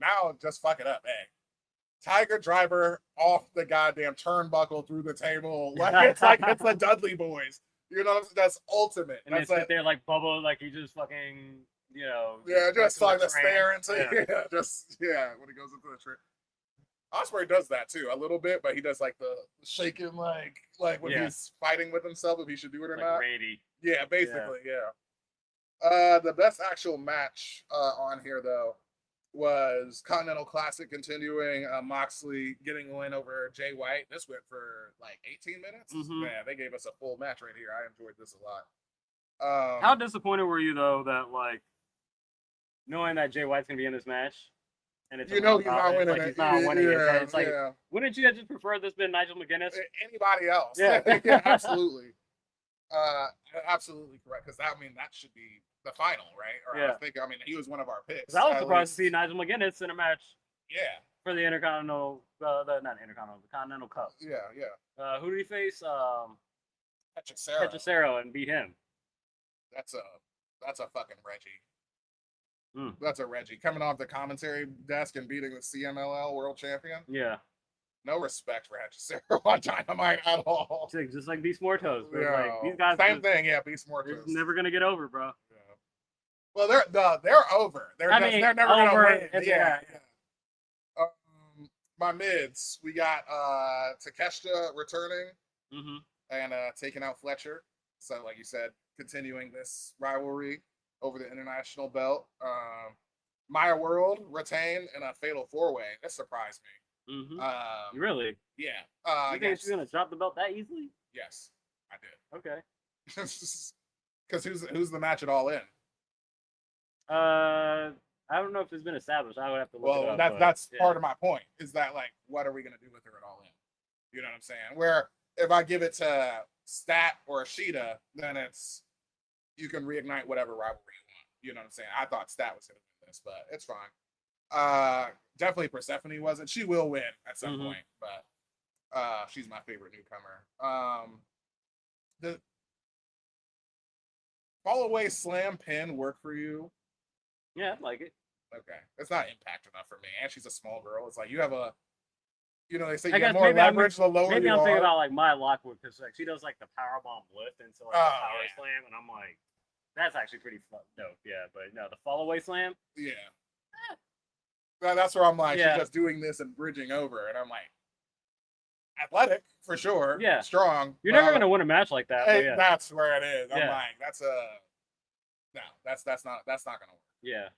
now just fuck it up, hey. Tiger Driver off the goddamn turnbuckle through the table. Like it's the Dudley Boys. You know, that's ultimate. And that's they sit there like Bubba, like he just fucking, just like the stare into when he goes into the tree. Ospreay does that too, a little bit, but he does like the shaking, like when he's fighting with himself, if he should do it or not. Rady. Yeah, basically, yeah. The best actual match on here though was Continental Classic continuing. Moxley getting a win over Jay White. This went for like 18 minutes. Mm-hmm. Man, they gave us a full match right here. I enjoyed this a lot. How disappointed were you though that like knowing that Jay White's gonna be in this match? And it's he's not winning. Like he's not winning it. It's like, wouldn't you have just preferred this been Nigel McGuinness? Anybody else? Yeah, yeah, absolutely. Absolutely correct. Because that should be the final, right? Or I mean, he was one of our picks. I was surprised to see Nigel McGuinness in a match. Yeah. For the Intercontinental, the Continental Cup. Yeah. Who did he face? Hechicero and beat him. That's a fucking Reggie. That's a Reggie coming off the commentary desk and beating the CMLL world champion. Yeah. No respect for Hechicero on Dynamite at all. Just like Beast Mortos. Yeah. Like, these guys same thing. Yeah, Beast Mortos. They're never gonna get over, bro. Yeah. Well, they're over. They're never gonna win. Yeah. My mids, we got Takeshita returning and taking out Fletcher. So, like you said, continuing this rivalry over the international belt. Maya World retained in a fatal 4-way. That surprised me. Really? Yeah. You think she's gonna drop the belt that easily? Yes, I did. Okay. Because who's the match at All In? I don't know if it's been established. I would have to look it up. That's part of my point. Is that like, what are we gonna do with her at All In? You know what I'm saying? Where if I give it to Stat or Ashita, then it's you can reignite whatever rivalry you want. You know what I'm saying? I thought Stat was gonna win this, but it's fine. Definitely Persephone wasn't. She will win at some point, but she's my favorite newcomer. The fall away slam pin work for you? Yeah, I like it. Okay. It's not impact enough for me. And she's a small girl. It's like you have a they say I you have more leverage the lower maybe you I'm are. thinking about like Maya Lockwood because like she does like the powerbomb lift into like the power slam, and I'm like, that's actually pretty dope. Yeah, but no, the fall away slam. Yeah. That's where I'm like, she's just doing this and bridging over, and I'm like, athletic for sure. Yeah. Strong. You're never gonna win a match like that. Hey, that's where it is. I'm like, that's not gonna work. Yeah.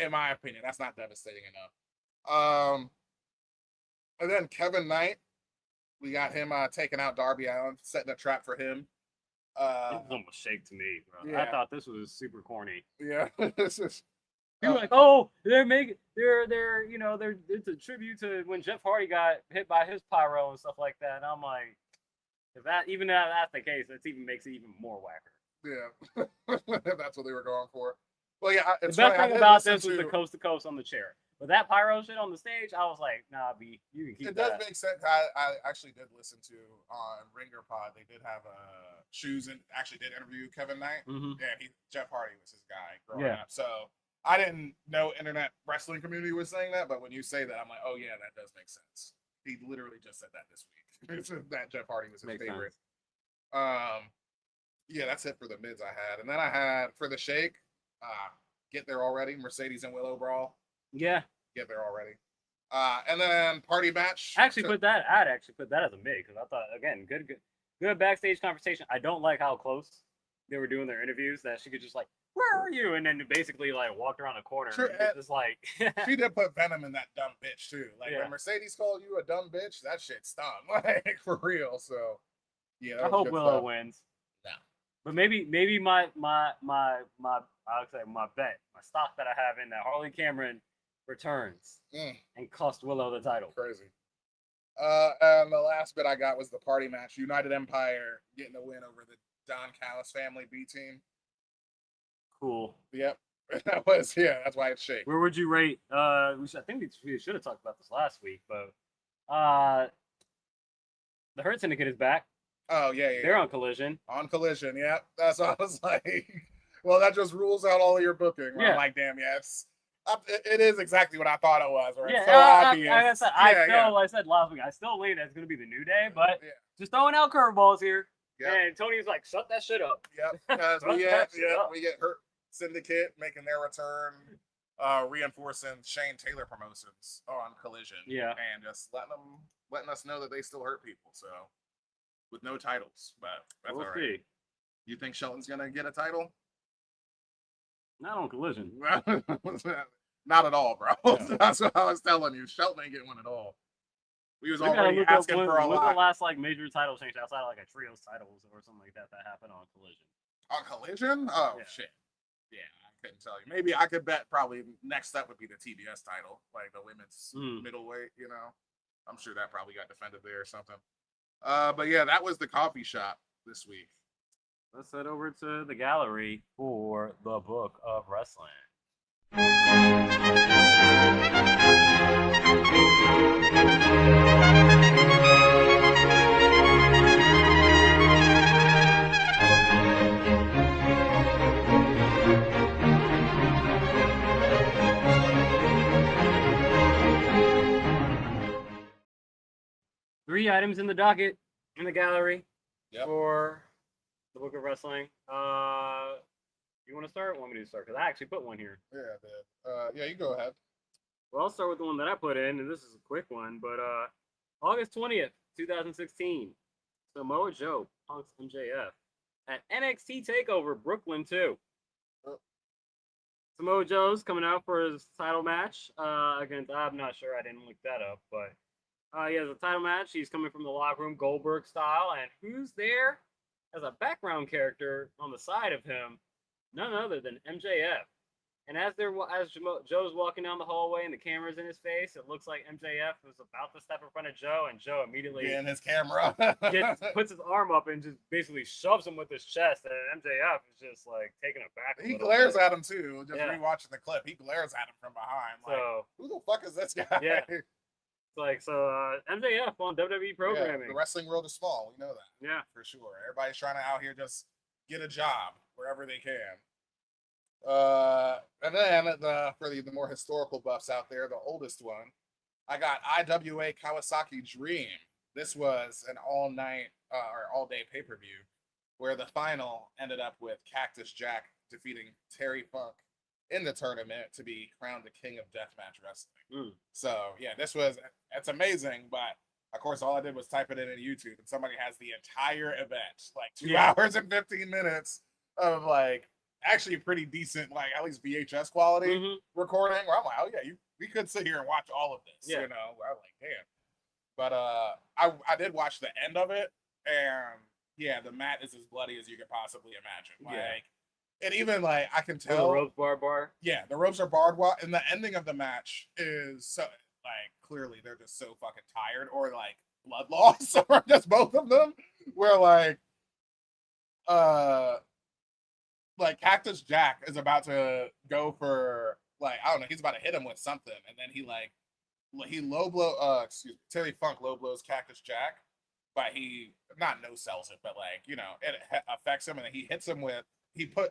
In my opinion, that's not devastating enough. And then Kevin Knight, we got him taking out Darby Allin, setting a trap for him. It was almost shake to me, bro. Yeah. I thought this was super corny. Yeah, this is. People like, oh, it's a tribute to when Jeff Hardy got hit by his pyro and stuff like that. And I'm like, if that's the case, that even makes it even more whacker. Yeah, that's what they were going for. Well, yeah. The best thing about this was the coast to coast on the chair. But that pyro shit on the stage, I was like, nah, B, you can keep that. It does make sense. I actually did listen to on Ringer Pod. They did have Shoes and actually did interview Kevin Knight. Yeah, Jeff Hardy was his guy growing up. So I didn't know internet wrestling community was saying that, but when you say that, I'm like, oh yeah, that does make sense. He literally just said that this week. That Jeff Hardy was his favorite. Yeah, that's it for the mids I had. And then I had for the shake, Get There Already, Mercedes and Willow Brawl. Yeah. Get There Already. And then party match. I'd actually put that as a mid because I thought again, good backstage conversation. I don't like how close they were doing their interviews that she could just like, where are you? And then basically like walked around the corner. Sure, and just like she did put venom in that dumb bitch too. Like when Mercedes called you a dumb bitch, that shit stung. Like for real. So yeah. I hope Willow wins. No. But maybe my I'll say my bet, my stock that I have in that Harley Cameron returns and cost Willow the title. Crazy. And the last bit I got was the party match. United Empire getting the win over the Don Callis family B team. Cool. Yep. That was that's why it's shake. Where would you rate? I think we should have talked about this last week, but the Hurt Syndicate is back. Oh yeah. They're on Collision. On Collision, yeah. That's what I was like. Well, that just rules out all of your booking. Yeah. I'm like, damn, yes. It is exactly what I thought it was. Or it's so obvious. obvious. I said last week, I still lean it's going to be the New Day, but just throwing out curveballs here. Yep. And Tony's like, shut that shit up. Yep. Because we get Hurt Syndicate making their return, reinforcing Shane Taylor promotions on Collision. Yeah. And just letting us know that they still hurt people. So with no titles, but that's we'll all right. See. You think Shelton's gonna get a title? Not on Collision. Not at all, bro. Yeah. That's what I was telling you. Shelton ain't getting one at all. We was already asking for a lot. When's the last major title change outside of a trios titles or something like that happened on Collision? On Collision? Oh shit. Yeah, I couldn't tell you. Maybe I could bet probably next up would be the TBS title, like the women's middleweight, I'm sure that probably got defended there or something. But yeah, that was the coffee shop this week. Let's head over to the gallery for the Book of Wrestling. 3 items in the docket in the gallery for the Book of Wrestling. You want to start? Want me to start? Because I actually put one here. Yeah, I did. Yeah, you go ahead. Well, I'll start with the one that I put in, and this is a quick one. But August 20th, 2016, Samoa Joe punks MJF at NXT TakeOver Brooklyn 2. Samoa Joe's coming out for his title match against, I'm not sure, I didn't look that up, but he has a title match. He's coming from the locker room, Goldberg style, and who's there as a background character on the side of him? None other than MJF. And as Joe's walking down the hallway and the camera's in his face, it looks like MJF was about to step in front of Joe, and Joe immediately in his camera puts his arm up and just basically shoves him with his chest, and MJF is just like taken aback. He glares at him too. Just rewatching the clip, he glares at him from behind. Like, who the fuck is this guy? Yeah. MJF on WWE programming. Yeah, the wrestling world is small. We know that. Yeah, for sure. Everybody's trying to out here just get a job wherever they can. And then for the more historical buffs out there, the oldest one, I got IWA Kawasaki Dream. This was an all-night or all-day pay-per-view where the final ended up with Cactus Jack defeating Terry Funk in the tournament to be crowned the king of deathmatch wrestling. So yeah, it's amazing, but of course all I did was type it in YouTube, and somebody has the entire event, like 2 hours and 15 minutes of like actually pretty decent, like at least VHS quality recording. Where I'm like, oh yeah, we could sit here and watch all of this. I'm like, damn. But I did watch the end of it, and yeah, the mat is as bloody as you could possibly imagine. Like, and even like I can tell the ropes barbed. Yeah, the ropes are barbed wire, and the ending of the match is so like clearly they're just so fucking tired, or like blood loss, or just both of them. Where like Cactus Jack is about to go for like I don't know, he's about to hit him with something, and then he low blow Terry Funk low blows Cactus Jack, but he not no sells it, but like it affects him, and then he hits him with.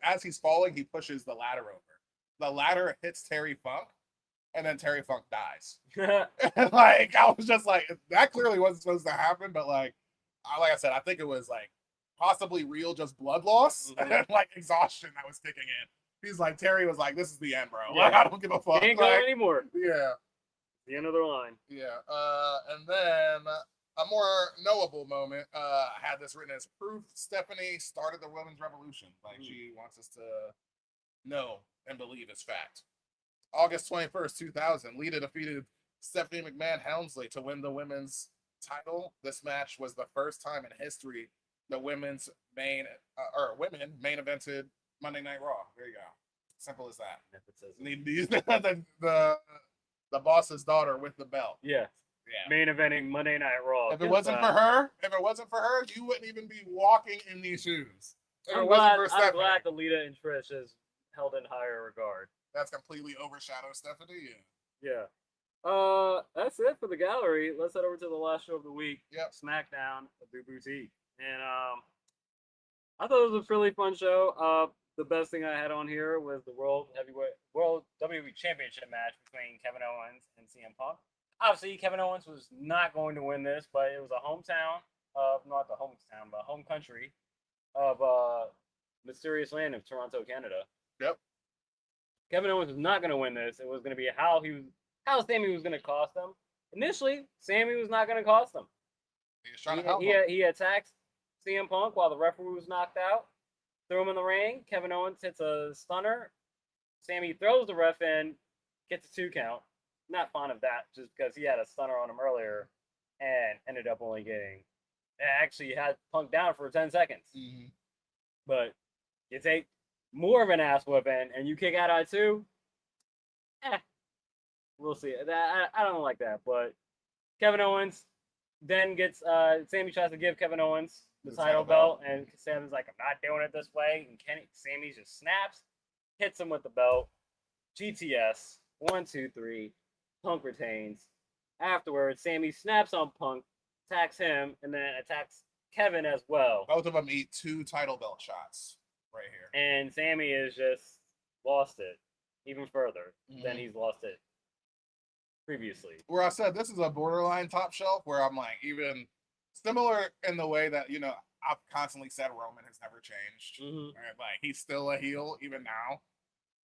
As he's falling, he pushes the ladder over. The ladder hits Terry Funk, and then Terry Funk dies. And like I was just like, that clearly wasn't supposed to happen, but like I said, I think it was like possibly real, just blood loss and like exhaustion that was kicking in. He's like, Terry was like, "This is the end, bro. Like I don't give a fuck. He ain't going anymore." Yeah, the end of the line. Yeah, and then. A more knowable moment, I had this written as proof Stephanie started the women's revolution. Like she wants us to know and believe it's fact. August 21st, 2000, Lita defeated Stephanie McMahon Helmsley to win the women's title. This match was the first time in history the women main evented Monday Night Raw. There you go. Simple as that. The boss's daughter with the belt. Yeah. Main eventing Monday Night Raw. If it wasn't for her, you wouldn't even be walking in these shoes. I'm glad the Lita and Trish held in higher regard. That's completely overshadowed Stephanie. Yeah. That's it for the gallery. Let's head over to the last show of the week. Yep. SmackDown, the Boutique. And I thought it was a really fun show. The best thing I had on here was the World WWE Championship match between Kevin Owens and CM Punk. Obviously, Kevin Owens was not going to win this, but it was a hometown of, not the hometown, but home country of mysterious land of Toronto, Canada. Yep. Kevin Owens was not going to win this. It was going to be how Sammy was going to cost him. Initially, Sammy was not going to cost him. He was trying to help him. He attacked CM Punk while the referee was knocked out. Threw him in the ring. Kevin Owens hits a stunner. Sammy throws the ref in, gets a 2 count. Not fond of that, just because he had a stunner on him earlier and ended up only actually had Punk down for 10 seconds. Mm-hmm. But you take more of an ass whipping and you kick out at 2, we'll see. I don't like that, but Kevin Owens then gets Sammy tries to give Kevin Owens the title belt, and Sammy's like, I'm not doing it this way. And Sammy just snaps, hits him with the belt. GTS, 1, 2, 3. Punk retains. Afterwards, Sammy snaps on Punk, attacks him, and then attacks Kevin as well. Both of them eat 2 title belt shots right here. And Sammy is just lost it even further than he's lost it previously. Where I said this is a borderline top shelf, where I'm like, even similar in the way that, I've constantly said Roman has never changed. Right? Like, he's still a heel even now.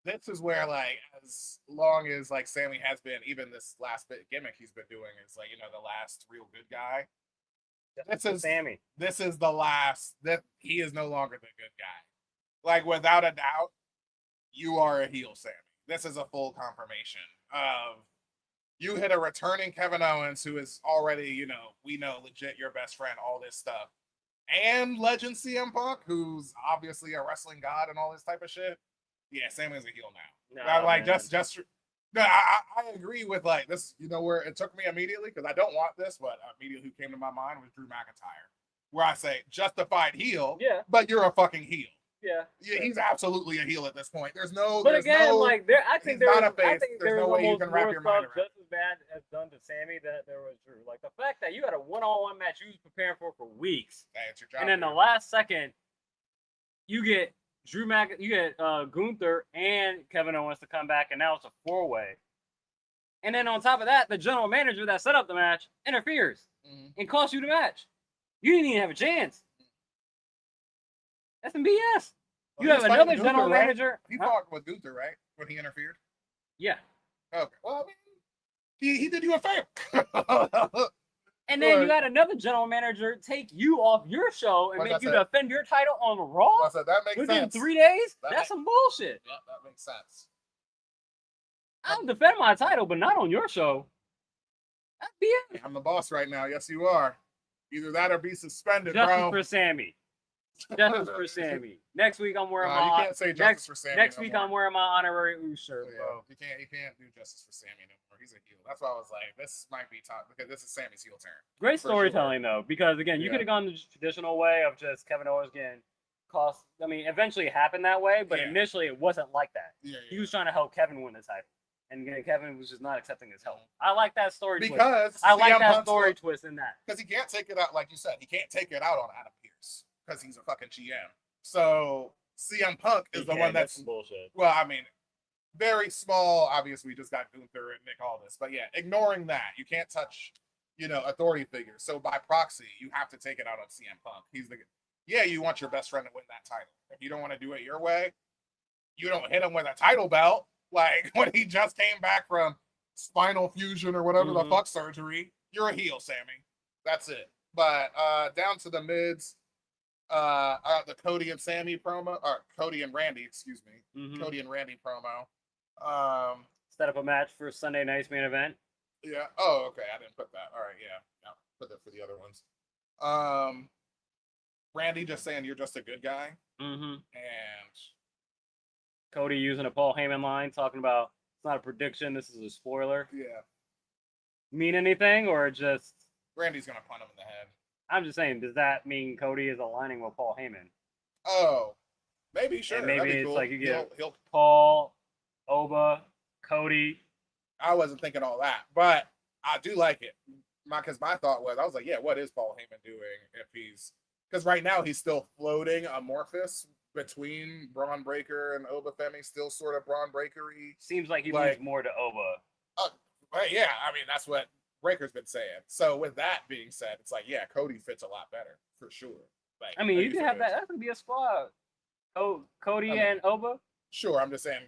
This is where, like, as long as, like, Sammy has been, even this last bit gimmick he's been doing is, like, the last real good guy. This is Sammy. This is the last, that he is no longer the good guy. Like, without a doubt, you are a heel, Sammy. This is a full confirmation of you hit a returning Kevin Owens, who is already, we know, legit your best friend, all this stuff. And legend CM Punk, who's obviously a wrestling god and all this type of shit. Yeah, Sammy's a heel now. No, I agree with, like, this, where it took me immediately, because I don't want this, but immediately who came to my mind was Drew McIntyre. Where I say, justified heel, but you're a fucking heel. Yeah, he's absolutely a heel at this point. There's no. But again, like I think there's no way you can wrap your mind around. Just as bad as done to Sammy that there was Drew. Like the fact that you had a one-on-one match you was preparing for weeks, that's your job. And then the last second, you get Gunther and Kevin Owens to come back, and now it's a 4-way. And then on top of that, the general manager that set up the match interferes and costs you the match. You didn't even have a chance. That's some BS. You have another general manager. He fought with Gunther, right? When he interfered? Yeah. Okay. Well, I mean, he did you a favor. And then you got another general manager take you off your show and make you defend your title on Raw? Well, that makes within sense. 3 days? That's some bullshit. Yeah, that makes sense. I'll defend my title, but not on your show. That's BS. I'm the boss right now. Yes, you are. Either that or be suspended, Justice for Sammy. Justice for Sammy. Next week I'm wearing my. You can't say justice for Sammy. Next week I'm wearing my honorary Uso shirt, bro. You can't do justice for Sammy no more. He's a heel. That's why I was like, this might be top because this is Sammy's heel turn. Great storytelling though, because again, you could have gone the traditional way of just Kevin Owens getting cost. I mean, eventually it happened that way, but initially it wasn't like that. He was trying to help Kevin win the title. And Kevin was just not accepting his help. I like that story twist. I like that story twist in that. Because he can't take it out, like you said, he can't take it out on Adam Pearce. Because he's a fucking GM. So CM Punk is the one that's bullshit. Well, I mean, very small. Obviously, we just got Gunther and Nick Aldis. But yeah, ignoring that, you can't touch, authority figures. So by proxy, you have to take it out on CM Punk. You want your best friend to win that title. If you don't want to do it your way, you don't hit him with a title belt. Like when he just came back from spinal fusion or whatever the fuck surgery, you're a heel, Sammy. That's it. But down to the mids. The Cody and Sammy promo, or Cody and Randy, excuse me. Cody and Randy promo. Set up a match for Sunday night's main event. Yeah. Oh, okay. I didn't put that. All right. Yeah. I'll put that for the other ones. Randy just saying you're just a good guy. And Cody using a Paul Heyman line, talking about it's not a prediction, this is a spoiler. Yeah. Mean anything, or just Randy's gonna punt him in the head. I'm just saying, does that mean Cody is aligning with Paul Heyman? Oh, Maybe, sure. And maybe it's cool. like you get he'll Paul, Oba, Cody. I wasn't thinking all that, but I do like it. Because my thought was, I was like, yeah, what is Paul Heyman doing if he's, because right now he's still floating amorphous between Braun Breaker and Oba Femi, still sort of Braun Breakery. Seems like he leans more to Oba. But yeah, I mean, that's what Breaker's been saying. So with that being said, it's like, yeah, Cody fits a lot better for sure. Like, I mean, you can have that. That could be a squad. Oh, Cody and Oba. Sure, I'm just saying,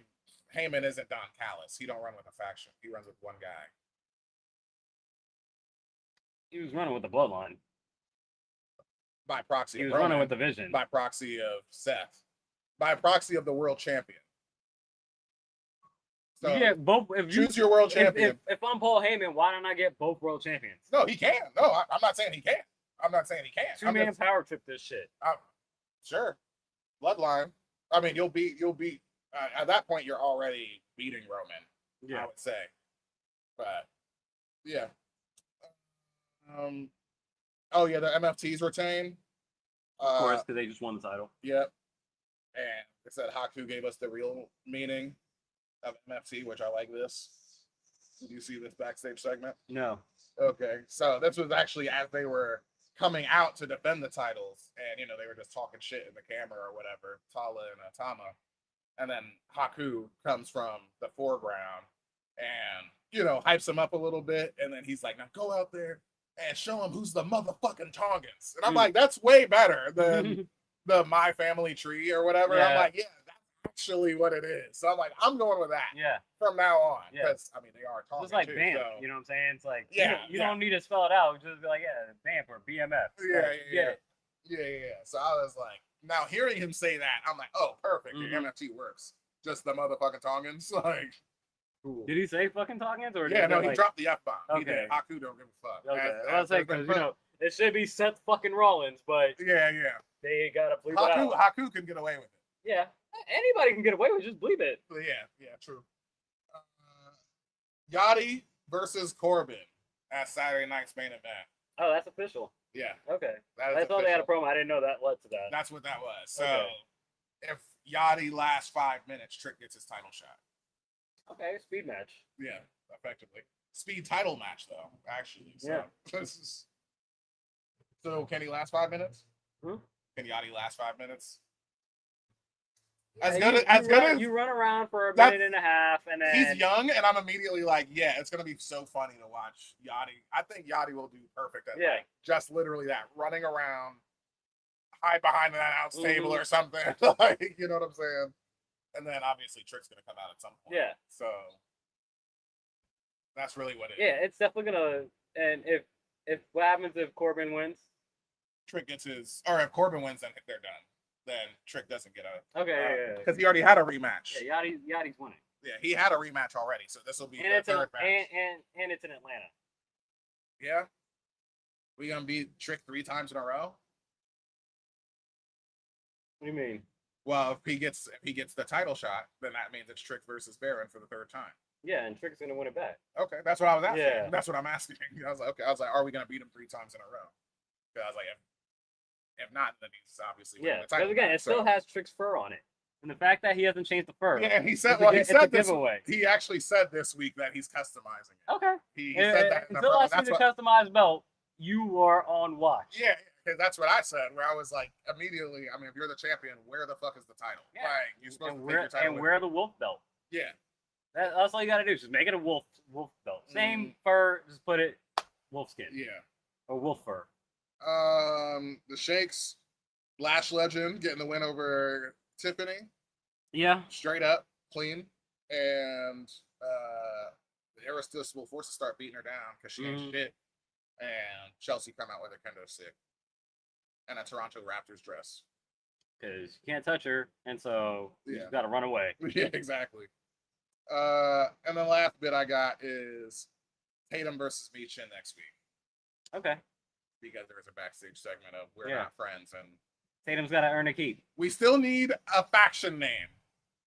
Heyman isn't Don Callis. He don't run with a faction. He runs with one guy. He was running with the bloodline. By proxy, he was running with the Vision. By proxy of Seth. By proxy of the world champion. So yeah, both. If you choose your world champion. If I'm Paul Heyman, why don't I get both world champions? No, he can. No, I'm not saying he can't. I'm not saying he can't. Two-man power trip this shit. Sure. Bloodline. I mean, you'll be at that point you're already beating Roman. Yeah. I would say. But yeah. Oh yeah, the MFTs retain. Of course, because they just won the title. Yep. And it said Haku gave us the real meaning of MFT, which I like this. Did you see this backstage segment? No. Okay, so this was actually as they were coming out to defend the titles, and they were just talking shit in the camera or whatever, Tala and Atama, and then Haku comes from the foreground and hypes him up a little bit, and then he's like, "Now go out there and show them who's the motherfucking Tongans." And I'm like, that's way better than the My Family Tree or whatever. Yeah. I'm like, yeah, that's actually what it is. So I'm like, I'm going with that. Yeah. From now on. Because, I mean, they are Tongans. It's like too, BAMF, so. you know what I'm saying? It's like, yeah, you don't need to spell it out. Just be like, yeah, BAMF or BMF. Yeah. So I was like, now hearing him say that, I'm like, oh, perfect. The MFT works. Just the motherfucking Tongans. Like, cool. Did he say fucking Tongans? Or he dropped the F-bomb. Okay. He did. Haku don't give a fuck. Okay. I was like, because, it should be Seth fucking Rollins, but yeah. They gotta bleep it out. Haku can get away with it. Yeah. Anybody can get away with it, just bleep it. Yeah, true. Yachty versus Corbin at Saturday night's main event. Oh, that's official. Yeah. Okay. I thought they had a promo. I didn't know that led to that. That's what that was. So if Yachty lasts 5 minutes, Trick gets his title shot. Okay, speed match. Yeah, effectively. Speed title match, though, actually. So, yeah. So can he last 5 minutes? Can Yachty last 5 minutes? Yeah, you run around for a minute and a half, and then he's young, and I'm immediately like, yeah, it's gonna be so funny to watch Yachty. I think Yachty will do perfect at just literally that, running around, hide behind an announce table or something. Like, you know what I'm saying? And then obviously Trick's gonna come out at some point. Yeah. So that's really what it is. Yeah, it's definitely gonna. And if what happens if Corbin wins? Trick gets his, or if Corbin wins, then they're done. Then Trick doesn't get a. Okay. Because he already had a rematch. Yeah, Yachty's winning. Yeah, he had a rematch already, so this will be the third match. And it's in Atlanta. Yeah. We gonna beat Trick 3 times in a row? What do you mean? Well, if he gets the title shot, then that means it's Trick versus Baron for the third time. Yeah, and Trick's gonna win it back. Okay, that's what I was asking. Yeah. That's what I'm asking. I was like, okay. I was like, are we gonna beat him 3 times in a row? Because I was like, if not, then he's obviously winning the title. Because again, it still has Trick's fur on it, and the fact that he hasn't changed the fur. Yeah, he said. Well, he said this. Giveaway. He actually said this week that he's customizing it. Okay. He said that. Until I see the customized belt, you are on watch. Yeah, because that's what I said. Where I was like, immediately. I mean, if you're the champion, where the fuck is the title? Yeah. Like, you're supposed to take your title. And wear the wolf belt. Yeah. That's all you gotta do. Just make it a wolf belt. Same fur, just put it wolf skin. Yeah. Or wolf fur. The Shakes, Lash Legend getting the win over Tiffany. Yeah. Straight up, clean. And the Irresistible Forces start beating her down because she ain't shit. And Chelsea come out with her kendo stick. And a Toronto Raptors dress. Because you can't touch her, and so you just gotta run away. Yeah, exactly. And the last bit I got is Tatum versus Michin next week. Okay. Because there was a backstage segment of we're not friends, and Tatum's got to earn a keep. We still need a faction name.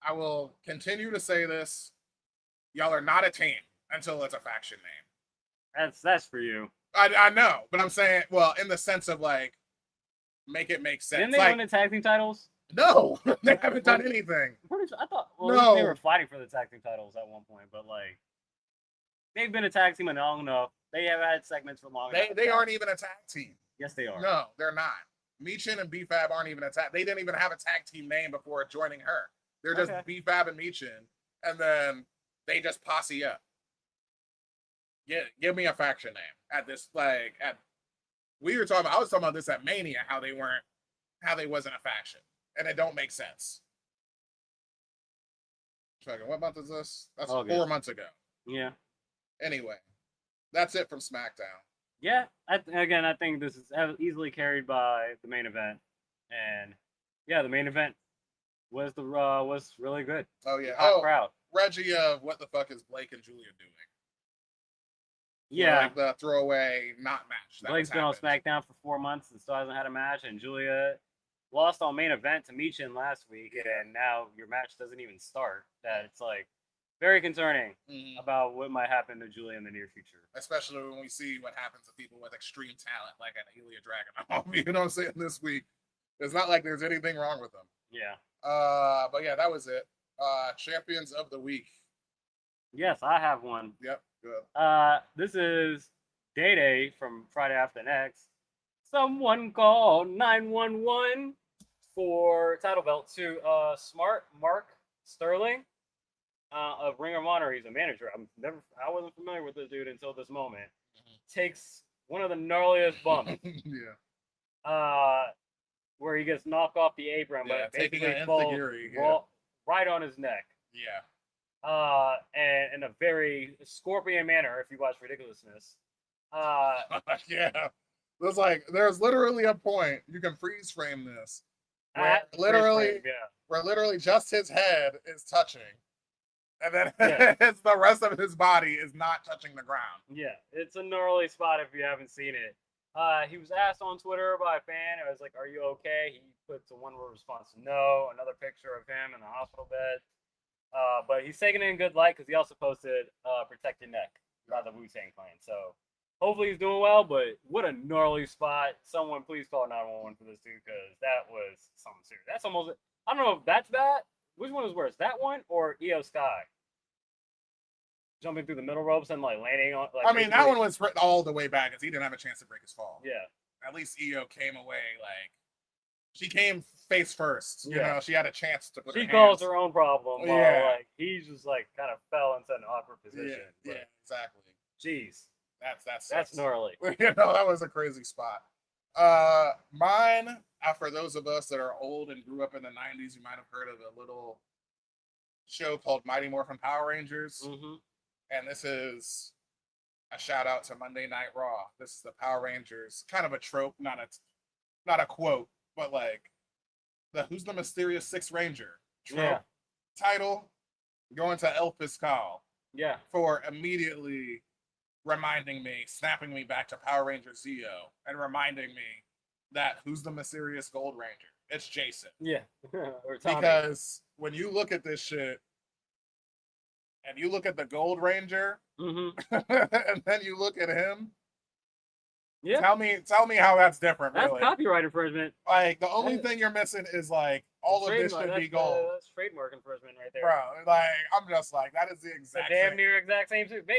I will continue to say this. Y'all are not a team until it's a faction name. That's for you. I know, but I'm saying, well, in the sense of like, make it make sense. Didn't they win the tag team titles? No, they haven't done anything. I'm pretty sure, I thought they were fighting for the tag team titles at one point, but like they've been a tag team long enough. They have had segments for long enough. They aren't even a tag team. Yes, they are. No, they're not. Michin and B-Fab aren't even a tag. They didn't even have a tag team name before joining her. They're just B-Fab and Michin, and then they just posse up. Give me a faction name at this. I was talking about this at Mania, how they wasn't a faction, and it don't make sense. What month is this? That's August. 4 months ago. Yeah. Anyway, that's it from SmackDown. Yeah. I think this is easily carried by the main event, and yeah, the main event was really good. Oh yeah. Crowd. Reggie, what the fuck is Blake and Julia doing? Yeah. Like the throwaway not match. Blake's been on SmackDown for 4 months and still hasn't had a match, and Julia lost on main event to Michin last week, and now your match doesn't even start. That it's like very concerning about what might happen to Julia in the near future. Especially when we see what happens to people with extreme talent, like an Ilja Dragunov. You know what I'm saying? This week, it's not like there's anything wrong with them. Yeah. But yeah, that was it. Champions of the week. Yes, I have one. Yep. Good. This is Day from Friday After Next. Someone call 911 for title belt to Smart Mark Sterling of Ring of Honor. He's a manager. I wasn't familiar with this dude until this moment. Takes one of the gnarliest bumps. Yeah. Where he gets knocked off the apron, but basically falls right on his neck. Yeah. And in a very scorpion manner, if you watch Ridiculousness. Yeah. There's literally a point, you can freeze frame this, where literally just his head is touching. And then it's the rest of his body is not touching the ground. Yeah, it's a gnarly spot if you haven't seen it. He was asked on Twitter by a fan. It was like, "Are you okay?" He puts a one-word response, "No." Another picture of him in the hospital bed. But he's taking it in good light because he also posted "Protect Your Neck" by the Wu-Tang Clan. So hopefully he's doing well. But what a gnarly spot! Someone please call 911 for this dude because that was something serious. That's almost. I don't know if that's bad. Which one is worse, that one or Io Sky? Jumping through the middle ropes and landing on. That one was all the way back because he didn't have a chance to break his fall. Yeah. At least Io came away she came face first. You know, she had a chance to put. She caused her own problem. While, he just kind of fell into an awkward position. Yeah, exactly. Jeez. That's gnarly. That was a crazy spot. Mine, for those of us that are old and grew up in the 90s, you might have heard of a little show called Mighty Morphin Power Rangers. Mm-hmm. And this is a shout out to Monday Night Raw. This is the Power Rangers, kind of a trope, not a quote, but who's the mysterious Sixth Ranger trope title going to El Fiscal. Yeah. For immediately reminding me, snapping me back to Power Ranger Zeo and reminding me that who's the mysterious Gold Ranger? It's Jason. Yeah. Or Tommy. Because when you look at this shit and you look at the Gold Ranger and then you look at him, tell me how that's different. That's really. Copyright infringement. The only thing you're missing is all of this should be gold. That's trademark infringement right there, bro. I'm just that is the exact damn near exact same suit. But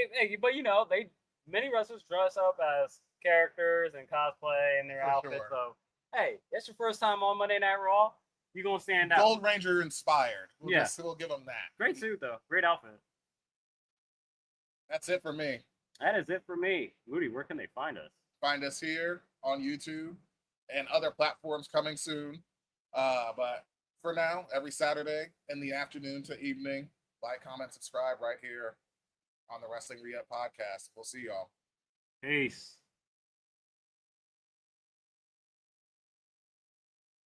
many wrestlers dress up as characters and cosplay in their outfits. Sure. So hey, it's your first time on Monday Night Raw. You're gonna stand out. Gold Ranger inspired. We'll give them that. Great suit though. Great outfit. That's it for me. That is it for me. Moody, where can they find us? Find us here on YouTube and other platforms coming soon. But for now, every Saturday in the afternoon to evening, like, comment, subscribe right here on the Wrestling Re-Up podcast. We'll see y'all. Peace.